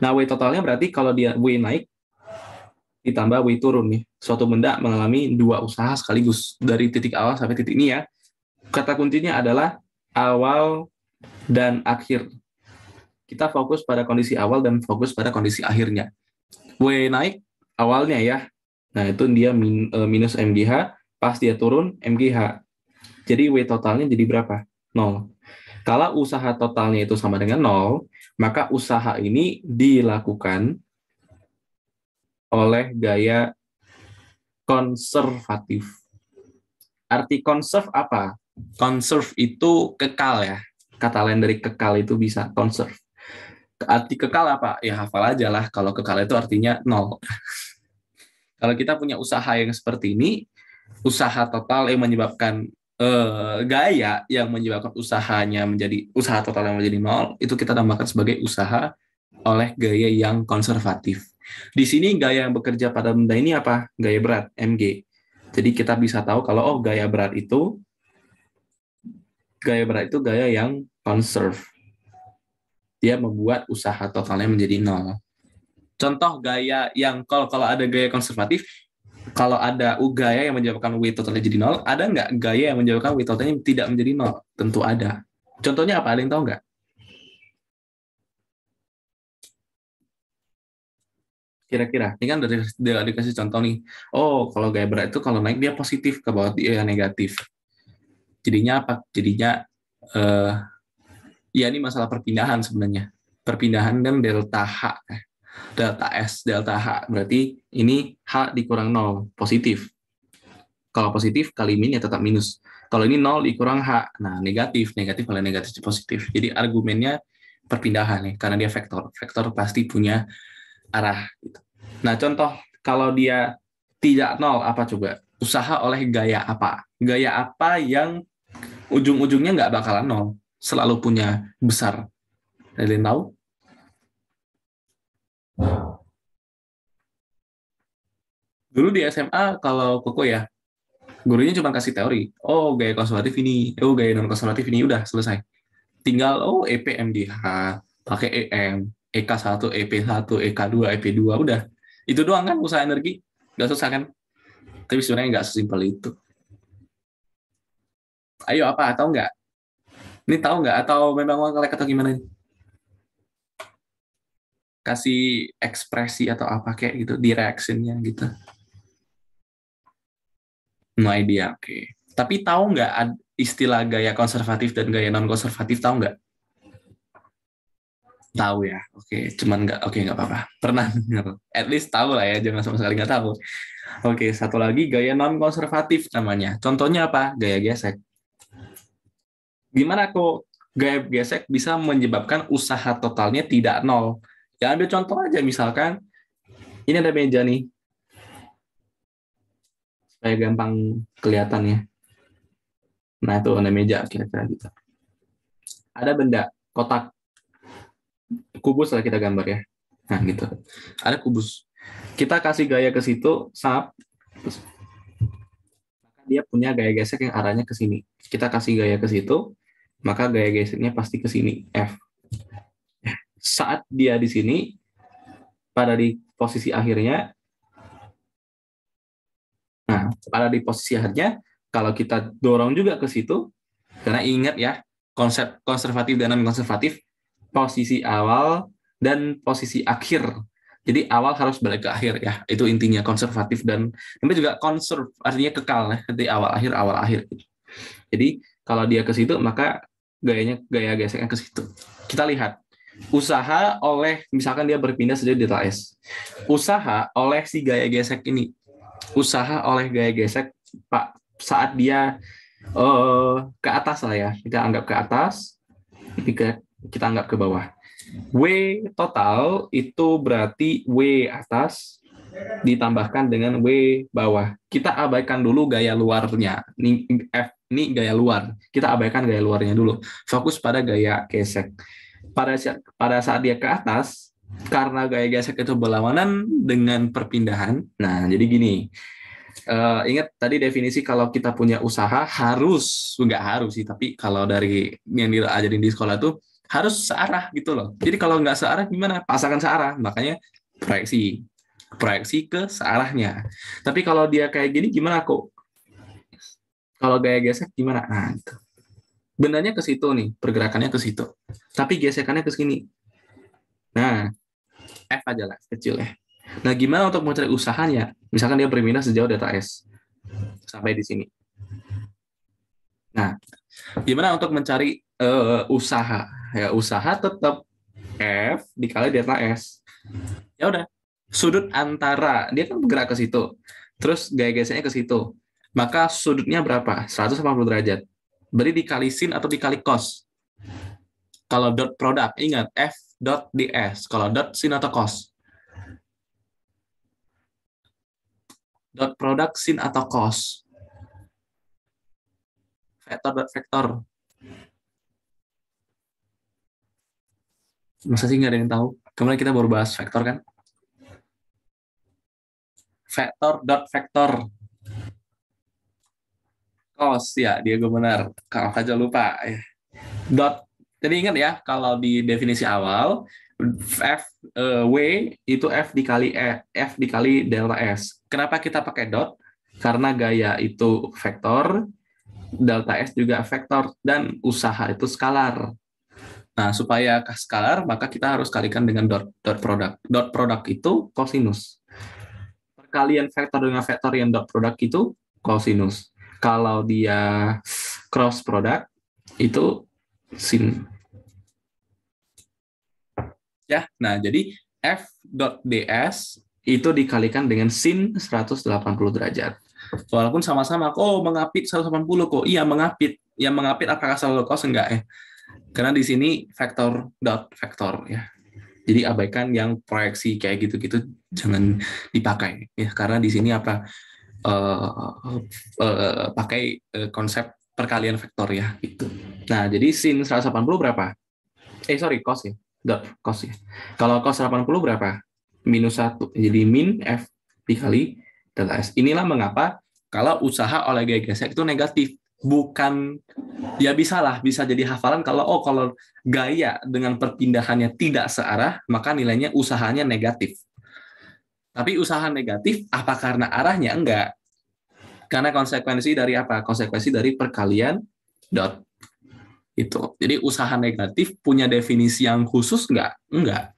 Nah, W totalnya berarti kalau dia W naik, ditambah W turun nih. Suatu benda mengalami dua usaha sekaligus. Dari titik awal sampai titik ini ya. Kata kuncinya adalah awal dan akhir. Kita fokus pada kondisi awal dan fokus pada kondisi akhirnya. W naik awalnya ya. Nah, itu dia minus MGH. Pas dia turun, MGH. Jadi W totalnya jadi berapa? 0. Kalau usaha totalnya itu sama dengan 0, maka usaha ini dilakukan oleh gaya konservatif. Arti conserve apa? Conserve itu kekal ya. kata lain dari kekal itu bisa conserve. Arti kekal apa? Ya hafal aja lah. Kalau kekal itu artinya nol. Kalau kita punya usaha yang seperti ini, usaha total yang menyebabkan gaya yang menyebabkan usahanya menjadi usaha total yang menjadi nol, itu kita namakan sebagai usaha oleh gaya yang konservatif. Di sini gaya yang bekerja pada benda ini apa? Gaya berat, Mg. Jadi kita bisa tahu kalau gaya berat itu gaya yang conserve. Dia membuat usaha totalnya menjadi nol. Contoh gaya yang kalau ada gaya konservatif, kalau ada gaya yang menyebabkan W totalnya jadi nol, ada nggak gaya yang menyebabkan W totalnya tidak menjadi nol? Tentu ada. Contohnya apa? Ada yang tahu nggak? Kira-kira, ini kan udah dikasih contoh nih. Oh, kalau gaya berat itu kalau naik dia positif, ke bawah dia negatif. Jadinya apa? Jadinya eh, ya ini masalah perpindahan sebenarnya. Perpindahan kan delta H, delta S, delta H. Berarti ini H dikurang 0, positif. Kalau positif kali min ya tetap minus. Kalau ini 0 dikurang H, nah negatif. Negatif kali negatif positif. Jadi argumennya perpindahan nih, karena dia vektor. Vektor pasti punya arah. Gitu. Nah contoh, kalau dia tidak 0, apa coba? Usaha oleh gaya apa? Gaya apa yang ujung-ujungnya nggak bakalan 0? Selalu punya besar. Kalian tahu? Dulu di SMA, kalau Koko ya, gurunya cuma kasih teori. Oh, gaya konservatif ini. Oh, gaya non-konservatif ini. Udah, selesai. Tinggal, EP, MDH, pakai EM, EK1, EP1, EK2, EP2. Udah. Itu doang kan usaha energi. Nggak susah kan? Tapi sebenarnya nggak sesimpel itu. Ayo, apa? Tahu nggak? Ini tahu nggak? Atau memang mau ngelek atau gimana? Kasih ekspresi atau apa kayak gitu, di reaction-nya gitu. No idea, oke. Okay. Tapi tahu nggak istilah gaya konservatif dan gaya non-konservatif, tahu nggak? Tahu ya, oke. Okay. Cuman nggak, oke, nggak apa-apa. Pernah dengar. At least tahu lah ya, jangan sama sekali nggak tahu. Oke, satu lagi gaya non-konservatif namanya. Contohnya apa? Gaya gesek. Gimana kok gaya gesek bisa menyebabkan usaha totalnya tidak nol? Ya ambil contoh aja, misalkan ini ada meja nih, supaya gampang kelihatannya. Nah, itu ada meja kira-kira gitu. Ada benda, kotak, kubus lah kita gambar ya. Nah, gitu. Ada kubus. Kita kasih gaya ke situ, sap, maka dia punya gaya gesek yang arahnya ke sini. Kita kasih gaya ke situ, maka gaya geseknya pasti ke sini, F. Saat dia di sini, pada di posisi akhirnya, nah, pada di posisi akhirnya, kalau kita dorong juga ke situ, karena ingat ya, konsep konservatif dan non-konservatif, posisi awal dan posisi akhir. Jadi awal harus balik ke akhir ya. Itu intinya konservatif dan namanya juga conserve, artinya kekal ya. Jadi awal akhir. Jadi kalau dia ke situ maka gaya geseknya ke situ. Kita lihat usaha oleh misalkan dia berpindah saja di delta S. Usaha oleh si gaya gesek ini. Usaha oleh gaya gesek Pak saat dia ke atas lah ya. Kita anggap ke atas, kita anggap ke bawah. W total itu berarti W atas ditambahkan dengan W bawah. Kita abaikan dulu gaya luarnya. Ini F ini gaya luar. Kita abaikan gaya luarnya dulu. Fokus pada gaya gesek. Pada saat dia ke atas, karena gaya gesek itu berlawanan dengan perpindahan. Nah, jadi gini. Ingat tadi definisi kalau kita punya usaha harus, nggak harus sih, tapi kalau dari yang diajarin di sekolah tuh harus searah gitu loh. Jadi kalau nggak searah gimana? Pasangan searah, makanya proyeksi ke searahnya. Tapi kalau dia kayak gini gimana kok? Kalau gaya gesek gimana? Nah, itu. Bendanya ke situ nih, pergerakannya ke situ. Tapi gesekannya ke sini. Nah, F aja lah, kecil ya. Nah, gimana untuk mencari usahanya? Misalkan dia berpindah sejauh delta S sampai di sini. Nah, gimana untuk mencari usaha? Ya, usaha tetap F dikali delta S. Ya udah, sudut antara dia kan bergerak ke situ. Terus gaya geseknya ke situ. Maka sudutnya berapa? 180 derajat. Berarti dikali sin atau dikali cos? Kalau dot product, ingat F dot ds. Kalau dot sin atau cos. Dot product sin atau cos. Vektor dot vektor. Masa sih nggak ada yang tahu? Kemarin kita baru bahas vektor kan? Vektor dot vektor. Cos ya, dia gue benar. Kalau aja lupa. Dot. Jadi ingat ya, kalau di definisi awal F W itu F dikali delta S. Kenapa kita pakai dot? Karena gaya itu vektor, delta S juga vektor, dan usaha itu skalar. Nah, supaya skalar, maka kita harus kalikan dengan dot product. Dot product itu kosinus. Perkalian vektor dengan vektor yang dot product itu kosinus. Kalau dia cross product, itu sin. Ya, nah jadi F dot ds itu dikalikan dengan sin 180 derajat. Walaupun sama-sama, mengapit 180 kok. Iya, mengapit. Yang mengapit apakah selalu cos? Enggak ya. Karena di sini vektor dot vektor ya. Jadi abaikan yang proyeksi kayak gitu-gitu, jangan dipakai ya. Karena di sini apa? Pakai konsep perkalian vektor ya gitu. Nah, jadi sin 180 berapa? Cos ya. Dot cos ya. Kalau cos 80 berapa? Minus 1. Jadi min F dikali delta S. Inilah mengapa kalau usaha oleh gaya gesek itu negatif. Bukan, ya bisa jadi hafalan kalau gaya dengan perpindahannya tidak searah, maka nilainya usahanya negatif. Tapi usaha negatif, apa karena arahnya? Enggak. Karena konsekuensi dari apa? Konsekuensi dari perkalian dot. Itu. Jadi usaha negatif punya definisi yang khusus enggak? Enggak.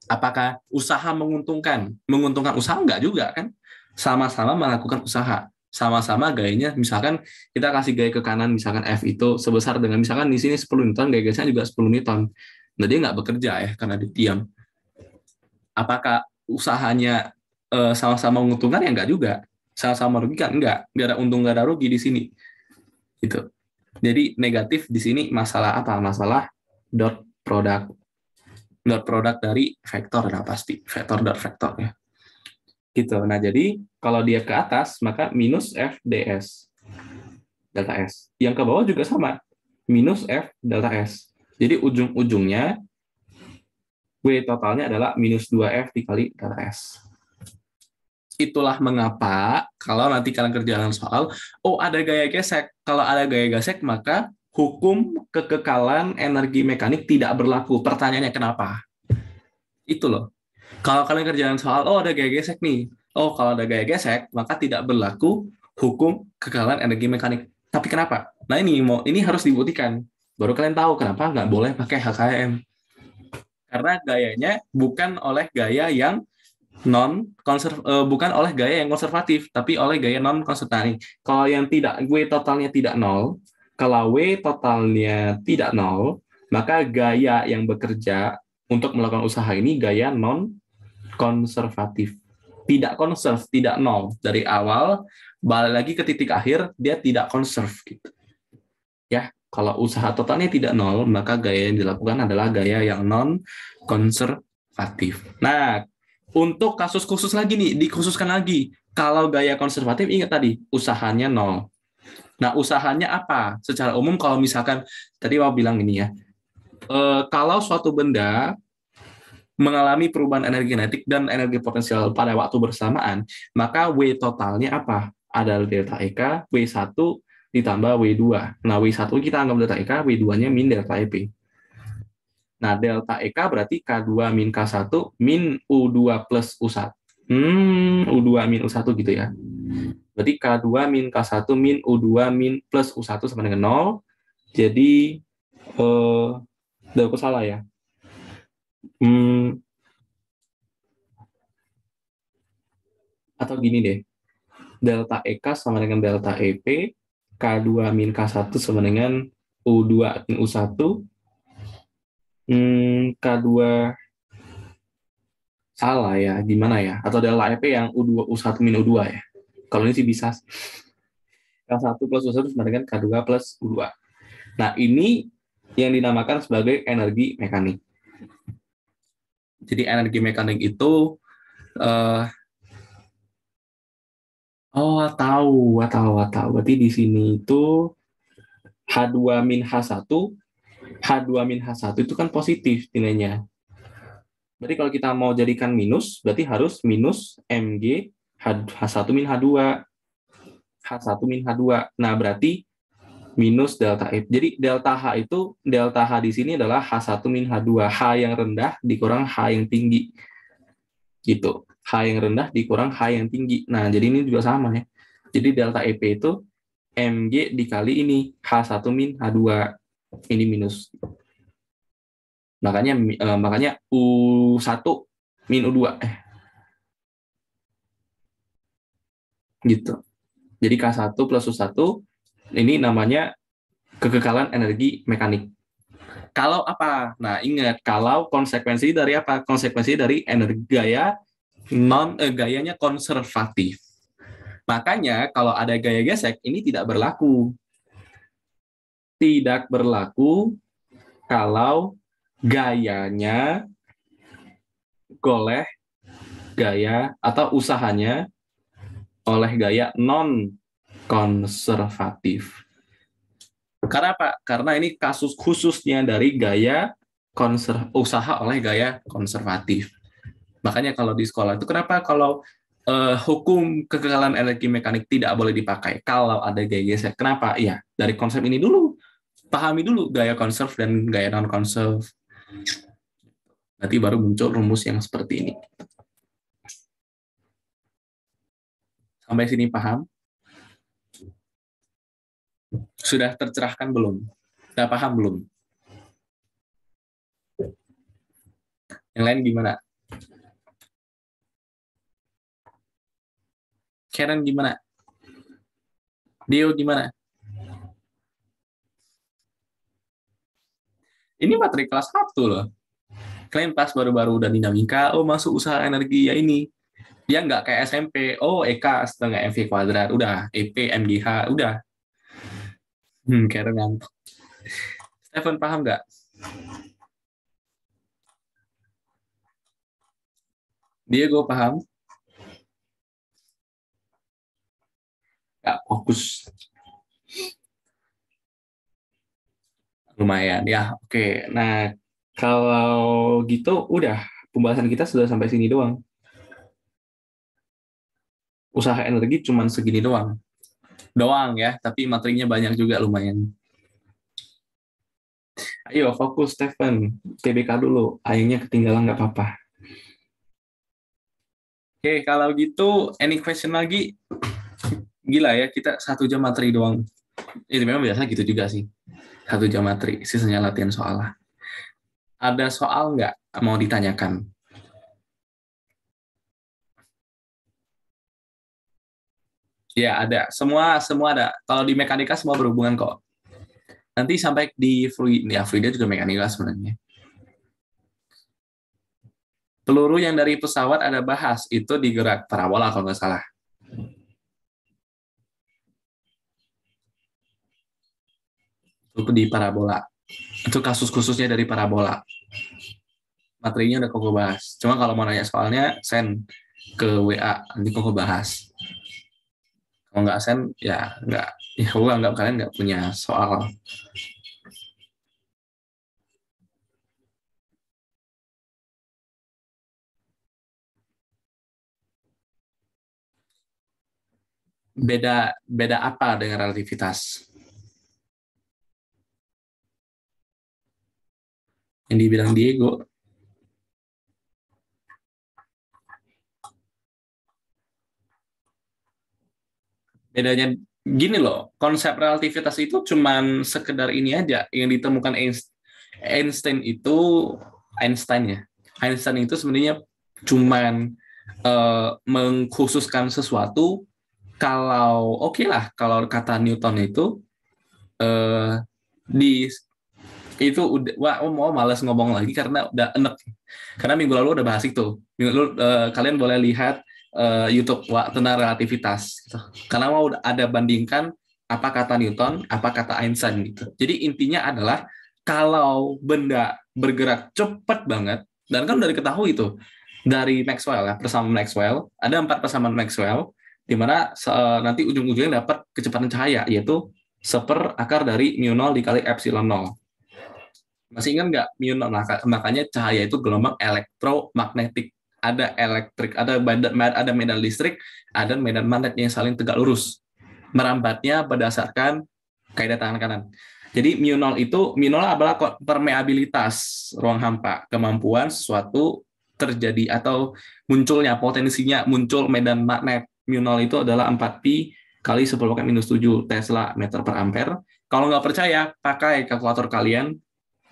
Apakah usaha menguntungkan? Menguntungkan usaha enggak juga kan? Sama-sama melakukan usaha. Sama-sama gayanya, misalkan kita kasih gaya ke kanan, misalkan F itu sebesar dengan, misalkan di sini 10 Newton, gaya-gayanya juga 10 Newton. Nah, dia nggak bekerja ya, karena dia diam. Apakah usahanya sama-sama menguntungkan? Ya enggak juga. Sama-sama merugikan? Enggak ada untung, nggak ada rugi di sini. Gitu. Jadi negatif di sini masalah apa? Masalah dot product. Dot product dari vektor, nah pasti vektor dot vektor ya. Gitu. Nah, jadi kalau dia ke atas maka minus F ds delta S. Yang ke bawah juga sama. Minus F delta S. Jadi ujung-ujungnya W totalnya adalah minus 2F dikali delta S. Itulah mengapa kalau nanti kalian kerjaan soal, ada gaya gesek. Kalau ada gaya gesek, maka hukum kekekalan energi mekanik tidak berlaku. Pertanyaannya kenapa? Itu loh. Kalau kalian kerjaan soal, ada gaya gesek nih. Kalau ada gaya gesek, maka tidak berlaku hukum kekekalan energi mekanik. Tapi kenapa? Nah, ini harus dibuktikan. Baru kalian tahu kenapa nggak boleh pakai HKM. Karena gayanya bukan oleh gaya yang bukan oleh gaya yang konservatif, tapi oleh gaya non konservatif. Kalau yang tidak, W totalnya tidak nol. Kalau W totalnya tidak nol, maka gaya yang bekerja untuk melakukan usaha ini gaya non konservatif. Tidak konserv, tidak nol. Dari awal balik lagi ke titik akhir, dia tidak konserv gitu. Ya, kalau usaha totalnya tidak nol, maka gaya yang dilakukan adalah gaya yang non konservatif. Nah, untuk kasus khusus lagi nih, dikhususkan lagi. Kalau gaya konservatif, ingat tadi, usahanya nol. Nah, usahanya apa? Secara umum, kalau misalkan, tadi mau bilang ini ya, kalau suatu benda mengalami perubahan energi kinetik dan energi potensial pada waktu bersamaan, maka W totalnya apa? Ada delta EK, W1 ditambah W2. Nah, W1 kita anggap delta EK, W2-nya min delta EP. Nah, delta EK berarti K2 min K1 min U2 plus U1. U2 min U1 gitu ya. Berarti K2 min K1 min U2 min plus U1 sama dengan 0. Jadi, aku salah ya. Atau gini deh. Delta EK sama dengan delta EP. K2 min K1 sama dengan U2 min U1. K2 salah ya, gimana ya? Atau delta EP yang U2, U1 min U2 ya? Kalau ini sih bisa. K1 plus U1 sama dengan K2 plus U2. Nah, ini yang dinamakan sebagai energi mekanik. Jadi energi mekanik itu uh, tahu. Berarti di sini itu H2 min H1, H2 min H1 itu kan positif nilainya. Berarti kalau kita mau jadikan minus, berarti harus minus Mg H1 min H2. H1 min H2. Nah, berarti minus delta F. Jadi delta H itu, delta H di sini adalah H1 min H2. H yang rendah dikurang H yang tinggi. Gitu. H yang rendah dikurang H yang tinggi. Nah, jadi ini juga sama ya. Jadi delta EP itu Mg dikali ini, H1 min H2. Ini minus. Makanya U1 min U2. Gitu. Jadi K1 plus U1 ini namanya kekekalan energi mekanik. Kalau apa? Nah, ingat, kalau konsekuensi dari apa? Konsekuensi dari energi gayanya konservatif. Makanya kalau ada gaya gesek ini tidak berlaku. Tidak berlaku kalau gayanya oleh gaya atau usahanya oleh gaya non konservatif. Karena apa? Karena ini kasus khususnya dari gaya usaha oleh gaya konservatif. Makanya kalau di sekolah itu kenapa kalau hukum kekekalan energi mekanik tidak boleh dipakai kalau ada gaya geser. Kenapa? Iya, dari konsep ini dulu. Pahami dulu gaya konserv dan gaya non konserv. Nanti baru muncul rumus yang seperti ini. Sampai sini paham? Sudah tercerahkan belum? Sudah paham belum? Yang lain gimana? Karen gimana? Dio gimana? Ini materi kelas 1 loh. Kalian pas baru-baru udah dinamika, oh masuk usaha energi ya ini. Dia nggak kayak SMP, oh EK setengah MV kuadrat, udah, EP, MGH, udah. Karen ngantuk. Stephen paham nggak? Gue paham? Nggak fokus. Lumayan, ya oke. Nah, kalau gitu udah, pembahasan kita sudah sampai sini doang. Usaha energi cuma segini doang. Doang ya, tapi materinya banyak juga lumayan. Ayo fokus Stephen, PBK dulu, ayahnya ketinggalan nggak apa-apa. Oke, kalau gitu any question lagi? Gila ya, kita 1 jam materi doang. Itu memang biasa gitu juga sih. 1 jam materi, sisanya latihan soal lah. Ada soal nggak mau ditanyakan? Ya ada, semua ada. Kalau di mekanika semua berhubungan kok. Nanti sampai di fluid, ya fluidnya juga mekanika sebenarnya. Peluru yang dari pesawat ada bahas, itu di gerak parabola kalau nggak salah. Itu di parabola. Itu kasus khususnya dari parabola. Materinya udah koko bahas. Cuma kalau mau nanya soalnya, send ke WA, nanti koko bahas. Kalau nggak send, ya nggak. Ya, aku anggap kalian nggak punya soal. Beda apa dengan relativitas? Yang dibilang Diego. Bedanya gini loh, konsep relativitas itu cuman sekedar ini aja yang ditemukan Einstein itu Einstein ya. Einstein itu sebenarnya cuman mengkhususkan sesuatu kalau oke lah kalau kata Newton itu di itu udah mau males ngomong lagi karena udah enek. Karena minggu lalu udah bahas itu. Minggu lalu kalian boleh lihat YouTube tentang relativitas. Gitu. Karena mau ada bandingkan apa kata Newton, apa kata Einstein gitu. Jadi intinya adalah kalau benda bergerak cepat banget, dan kan udah diketahui itu dari Maxwell ya, persamaan Maxwell, ada 4 persamaan Maxwell, di mana nanti ujung-ujungnya dapat kecepatan cahaya, yaitu 1/akar dari mu 0 dikali epsilon 0. Masih ingat nggak mu 0? Makanya cahaya itu gelombang elektromagnetik. Ada elektrik, ada medan listrik, ada medan magnet yang saling tegak lurus. Merambatnya berdasarkan kaidah tangan kanan. Jadi mu 0 adalah permeabilitas ruang hampa, kemampuan sesuatu terjadi atau munculnya, potensinya muncul medan magnet. Mu 0 itu adalah 4pi kali 10⁻⁷ Tesla meter per ampere. Kalau nggak percaya, pakai kalkulator kalian,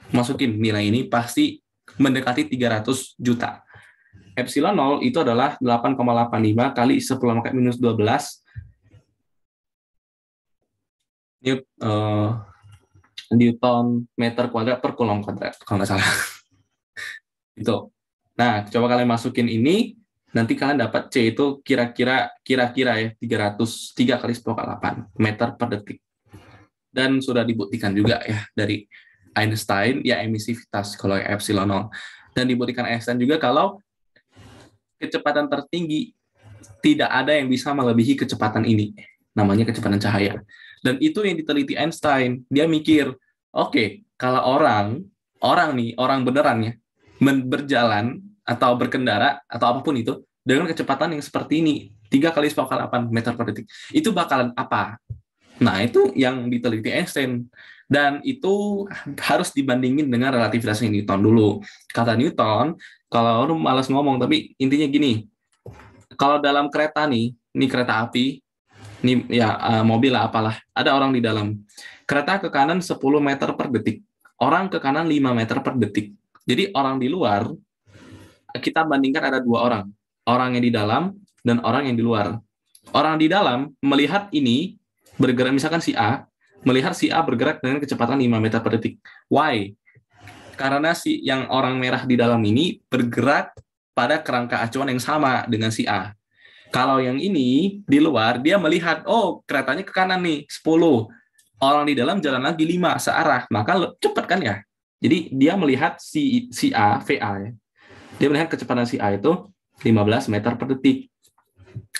masukin nilai ini, pasti mendekati 300 juta. Epsilon 0 itu adalah 8,85 kali 10⁻⁻12 Newton meter kuadrat per kulom kuadrat, kalau nggak salah. Itu. Nah, coba kalian masukin ini, nanti kalian dapat C itu kira-kira ya 303 kali 10⁸ meter per detik. Dan sudah dibuktikan juga ya dari Einstein, ya emisivitas kalau epsilon 0. Dan dibuktikan Einstein juga kalau kecepatan tertinggi tidak ada yang bisa melebihi kecepatan ini. Namanya kecepatan cahaya. Dan itu yang diteliti Einstein. Dia mikir, oke, kalau orang beneran ya, berjalan atau berkendara atau apapun itu dengan kecepatan yang seperti ini, 3 kali 10⁸ meter per detik, itu bakalan apa? Nah, itu yang diteliti Einstein. Dan itu harus dibandingin dengan relativitas Newton dulu. Kata Newton, kalau lu malas ngomong, tapi intinya gini, kalau dalam kereta nih, ini kereta api, ini ya mobil lah apalah, ada orang di dalam. Kereta ke kanan 10 meter per detik, orang ke kanan 5 meter per detik. Jadi orang di luar, kita bandingkan ada 2 orang yang di dalam dan orang yang di luar. Orang di dalam melihat ini bergerak, misalkan si A, melihat si A bergerak dengan kecepatan 5 meter per detik. Why? Karena si yang orang merah di dalam ini bergerak pada kerangka acuan yang sama dengan si A. Kalau yang ini di luar, dia melihat, oh keretanya ke kanan nih, 10. Orang di dalam jalan lagi 5 searah, maka cepat kan ya? Jadi dia melihat si A, VA ya. Dia melihat kecepatan si A itu 15 meter per detik.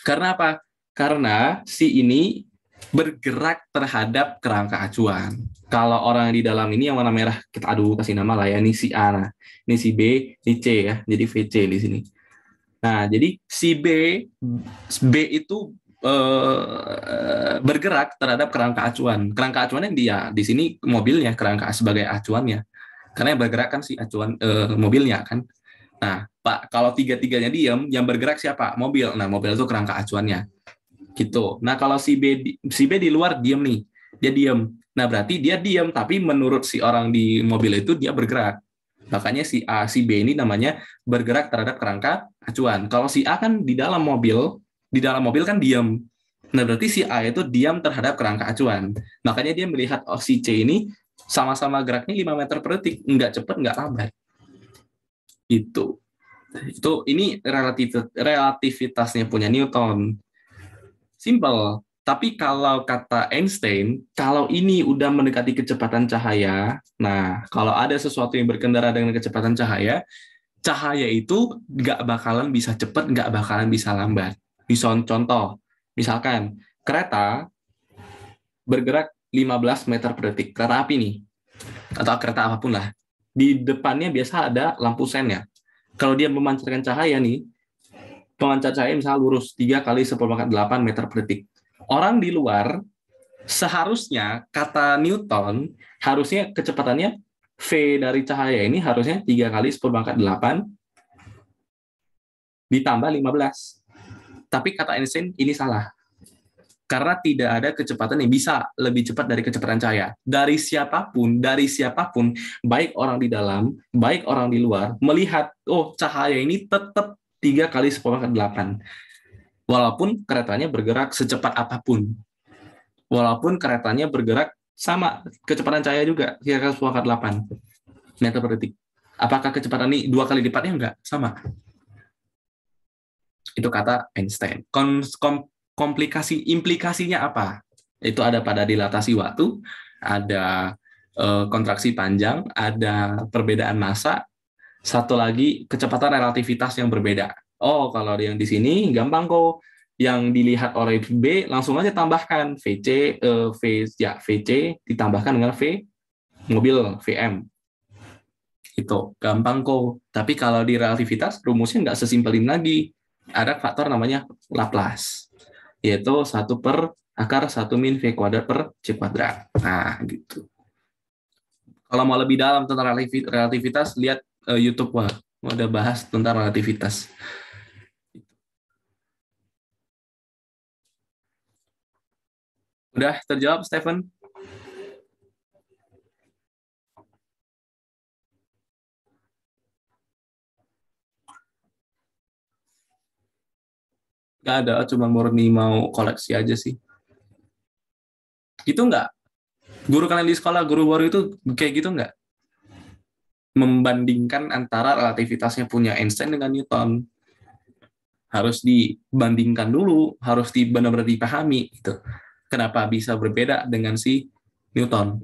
Karena apa? Karena si ini bergerak terhadap kerangka acuan. Kalau orang di dalam ini yang warna merah, kita kasih nama lah ya, ini si A, nah. Ini si B, ini C ya, jadi VC di sini. Nah, jadi si B itu bergerak terhadap kerangka acuan. Kerangka acuannya dia di sini mobilnya, kerangka sebagai acuannya. Karena yang bergerak kan si acuan mobilnya kan. Nah, Pak, kalau tiga-tiganya diam, yang bergerak siapa? Mobil. Nah, mobil itu kerangka acuannya. Gitu. Nah, kalau si B di luar diam nih. Dia diam. Nah, berarti dia diam, tapi menurut si orang di mobil itu dia bergerak. Makanya si A, si B ini namanya bergerak terhadap kerangka acuan. Kalau si A kan di dalam mobil kan diam. Nah, berarti si A itu diam terhadap kerangka acuan. Makanya dia melihat si C ini sama-sama geraknya 5 meter per detik, nggak cepat, nggak lambat. Ini relativitasnya punya Newton. Simple. Tapi kalau kata Einstein, kalau ini udah mendekati kecepatan cahaya, nah kalau ada sesuatu yang berkendara dengan kecepatan cahaya, cahaya itu nggak bakalan bisa cepat, nggak bakalan bisa lambat. Contoh, misalkan kereta bergerak 15 meter per detik, kereta api nih, atau kereta apapun lah. Di depannya biasa ada lampu sen ya. Kalau dia memancarkan cahaya nih, pemancar cahaya misalnya lurus 3 kali 10⁸ meter per detik. Orang di luar seharusnya, kata Newton, harusnya kecepatannya V dari cahaya ini harusnya 3 kali 10⁸ ditambah 15. Tapi kata Einstein ini salah. Karena tidak ada kecepatan yang bisa lebih cepat dari kecepatan cahaya. Dari siapapun, baik orang di dalam, baik orang di luar, melihat, oh cahaya ini tetap 3 kali 10⁸. Walaupun keretanya bergerak secepat apapun. Walaupun keretanya bergerak sama kecepatan cahaya juga, 3 kali 10⁸ meter per detik. Apakah kecepatan ini 2 kali lipatnya? Enggak, sama. Itu kata Einstein. Implikasinya apa? Itu ada pada dilatasi waktu, ada kontraksi panjang, ada perbedaan massa, satu lagi kecepatan relativitas yang berbeda. Oh, kalau yang di sini gampang kok. Yang dilihat oleh B langsung aja tambahkan VC, VC ditambahkan dengan V mobil VM. Itu gampang kok. Tapi kalau di relativitas rumusnya nggak sesimpel ini lagi. Ada faktor namanya Laplace, yaitu 1/√1 V kuadrat per C kuadrat. Nah, gitu. Kalau mau lebih dalam tentang relativitas, lihat YouTube, wah, udah bahas tentang relativitas. Udah terjawab, Stephen? Nggak ada, cuma murni mau koleksi aja sih. Gitu nggak? Guru kalian di sekolah, guru baru itu kayak gitu nggak? Membandingkan antara relativitasnya punya Einstein dengan Newton. Harus dibandingkan dulu, harus benar-benar dipahami. Gitu. Kenapa bisa berbeda dengan si Newton?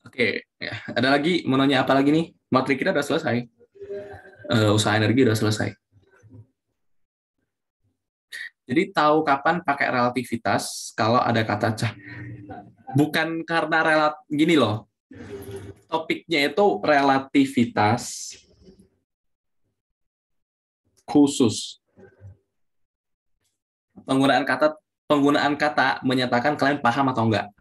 Oke, ya. Ada lagi mau nanya apa lagi nih? Materi kita udah selesai. Usaha energi udah selesai. Jadi tahu kapan pakai relativitas kalau ada kata cah. Bukan karena gini loh. Topiknya itu relativitas khusus. Penggunaan kata menyatakan kalian paham atau enggak.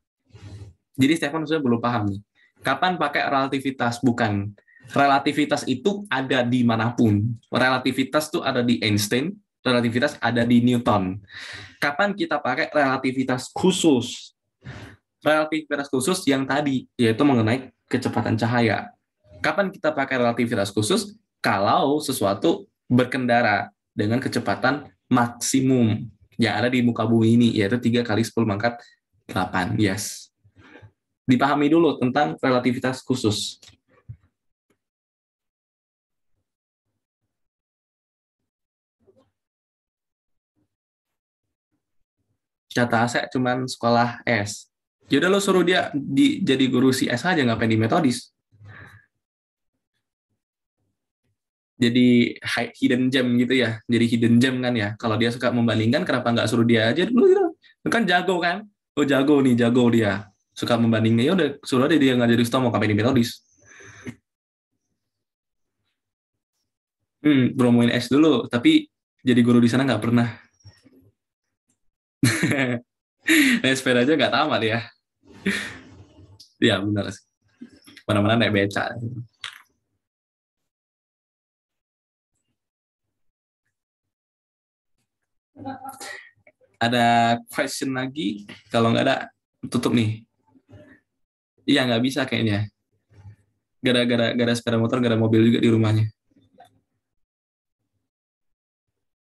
Jadi Stefan sudah belum paham nih. Kapan pakai relativitas? Bukan. Relativitas itu ada di manapun. Relativitas itu ada di Einstein, relativitas ada di Newton. Kapan kita pakai relativitas khusus? Relativitas khusus yang tadi, yaitu mengenai kecepatan cahaya. Kapan kita pakai relativitas khusus? Kalau sesuatu berkendara dengan kecepatan maksimum yang ada di muka bumi ini, yaitu 3 kali 10⁸. Yes. Dipahami dulu tentang relativitas khusus. Kata saya cuman sekolah S. Yaudah lo suruh dia jadi guru si S aja, ngapain di metodis. Jadi hidden gem gitu ya. Jadi hidden gem kan ya. Kalau dia suka membandingkan, kenapa nggak suruh dia aja dulu gitu. Kan jago kan. Oh jago nih, jago dia. Suka membandingnya, ya udah suruh aja dia ngajarin Stomo, ngapain di metodis. Promoin S dulu, tapi jadi guru di sana nggak pernah. Naik sepeda aja nggak tamat ya. Ya benar sih. Mana-mana naik beca. Ada question lagi? Kalau nggak ada, tutup nih. Iya, nggak bisa kayaknya. Gara-gara sepeda motor, gara mobil juga di rumahnya.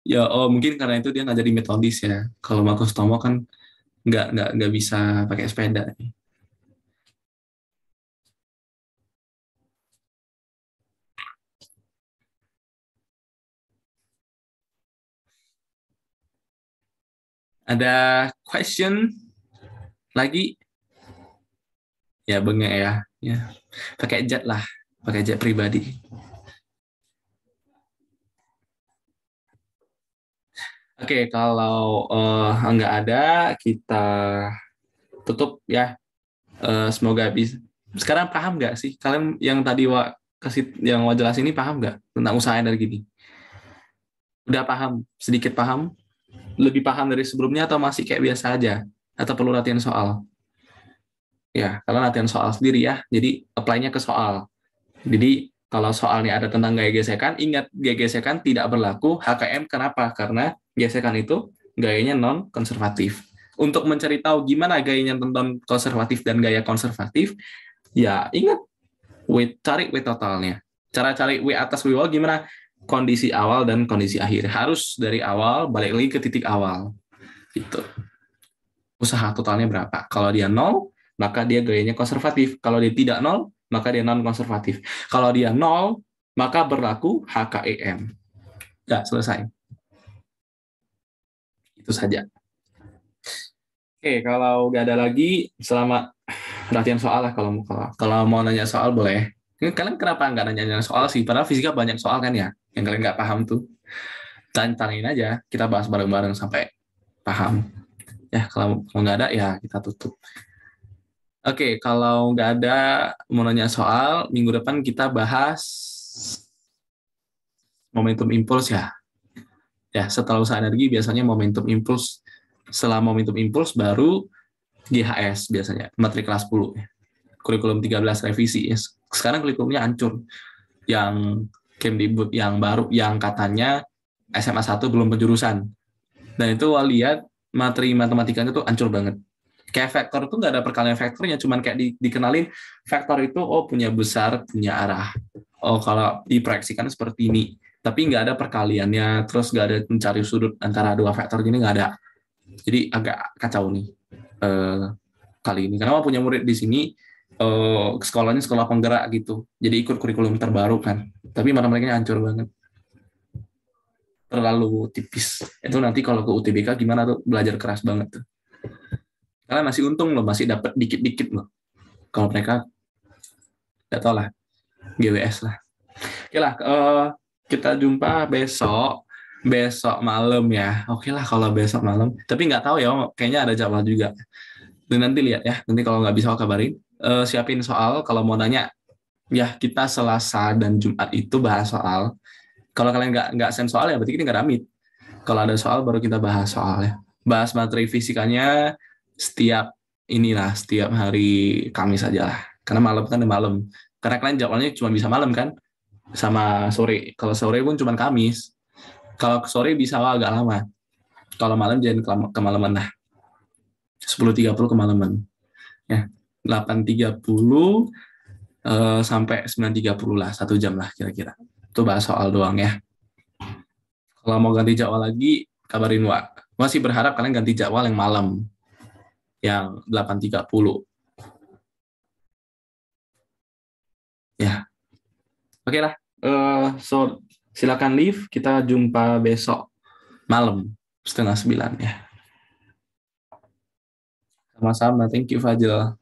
Ya, oh mungkin karena itu dia nggak jadi metodis ya. Kalau Markus Tomo kan nggak bisa pakai sepeda. Ada question lagi? Ya bengek ya. Ya, pakai jet lah, pakai jet pribadi. Oke, kalau nggak ada, kita tutup ya. Semoga bisa. Sekarang paham nggak sih kalian yang tadi kasih yang jelas ini, paham nggak tentang usaha energi ini? Udah paham? Sedikit paham? Lebih paham dari sebelumnya atau masih kayak biasa aja? Atau perlu latihan soal? Ya, kalian latihan soal sendiri ya. Jadi apply-nya ke soal. Jadi kalau soalnya ada tentang gaya gesekan, ingat gaya gesekan tidak berlaku HKM. Kenapa? Karena gesekan itu gayanya non konservatif. Untuk mencari tahu gimana gayanya non konservatif dan gaya konservatif, ya ingat cari W totalnya. Cara cari W atas W bawah gimana? Kondisi awal dan kondisi akhir. Harus dari awal balik lagi ke titik awal. Gitu. Usaha totalnya berapa? Kalau dia nol, maka dia gayanya konservatif. Kalau dia tidak nol, maka dia non konservatif. Kalau dia nol, maka berlaku HKEM. Ya, selesai. Itu saja. Oke, kalau nggak ada lagi, selamat latihan soal lah. Kalau mau nanya soal boleh. Kalian kenapa nggak nanya soal sih? Padahal fisika banyak soal kan ya, yang kalian nggak paham tuh. Tantangin aja, kita bahas bareng-bareng sampai paham. Ya, kalau nggak ada, ya kita tutup. Oke, kalau nggak ada mau nanya soal, minggu depan kita bahas momentum impuls ya. Ya, setelah usaha energi biasanya momentum impuls. Setelah momentum impuls baru GHS biasanya, materi kelas 10. Kurikulum 13 revisi. Sekarang kurikulumnya hancur. Yang Kemdikbud yang baru, yang katanya SMA 1 belum penjurusan. Dan itu lihat materi matematikanya tuh hancur banget. Kayak vektor itu nggak ada perkalian vektornya, cuman kayak dikenalin vektor itu punya besar, punya arah. Oh, kalau diproyeksikan seperti ini. Tapi nggak ada perkaliannya, terus nggak ada mencari sudut antara dua vektor gini, nggak ada. Jadi agak kacau nih kali ini. Karena punya murid di sini sekolahnya sekolah penggerak gitu. Jadi ikut kurikulum terbaru kan. Tapi matematikanya hancur banget. Terlalu tipis. Itu nanti kalau ke UTBK gimana tuh, belajar keras banget tuh. Karena masih untung loh, masih dapat dikit-dikit loh. Kalau mereka nggak tahu lah, GWS lah. Oke lah, kita jumpa besok malam ya. Oke lah kalau besok malam. Tapi nggak tahu ya, kayaknya ada jadwal juga. Dan nanti lihat ya, nanti kalau nggak bisa aku kabarin. Siapin soal, kalau mau nanya, ya kita Selasa dan Jumat itu bahas soal. Kalau kalian nggak send soal ya berarti ini nggak damit. Kalau ada soal baru kita bahas soalnya. Bahas materi fisikanya setiap hari Kamis aja lah. Karena malam kan malam. Karena kalian jadwalnya cuma bisa malam kan, sama sore. Kalau sore pun cuma Kamis. Kalau sore bisa agak lama. Kalau malam jangan kemalaman lah. 10.30 kemalaman. Ya, 8.30 sampai 9.30 lah, 1 jam lah kira-kira. Itu bahas soal doang ya. Kalau mau ganti jadwal lagi, kabarin Wak. Masih berharap kalian ganti jadwal yang malam, yang 8.30. Ya, oke lah. So, silakan leave. Kita jumpa besok malam, 8:30 ya. Sama-sama, thank you Fajel.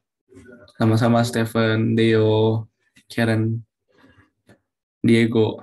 Sama-sama Stephen, Deo, Karen, Diego.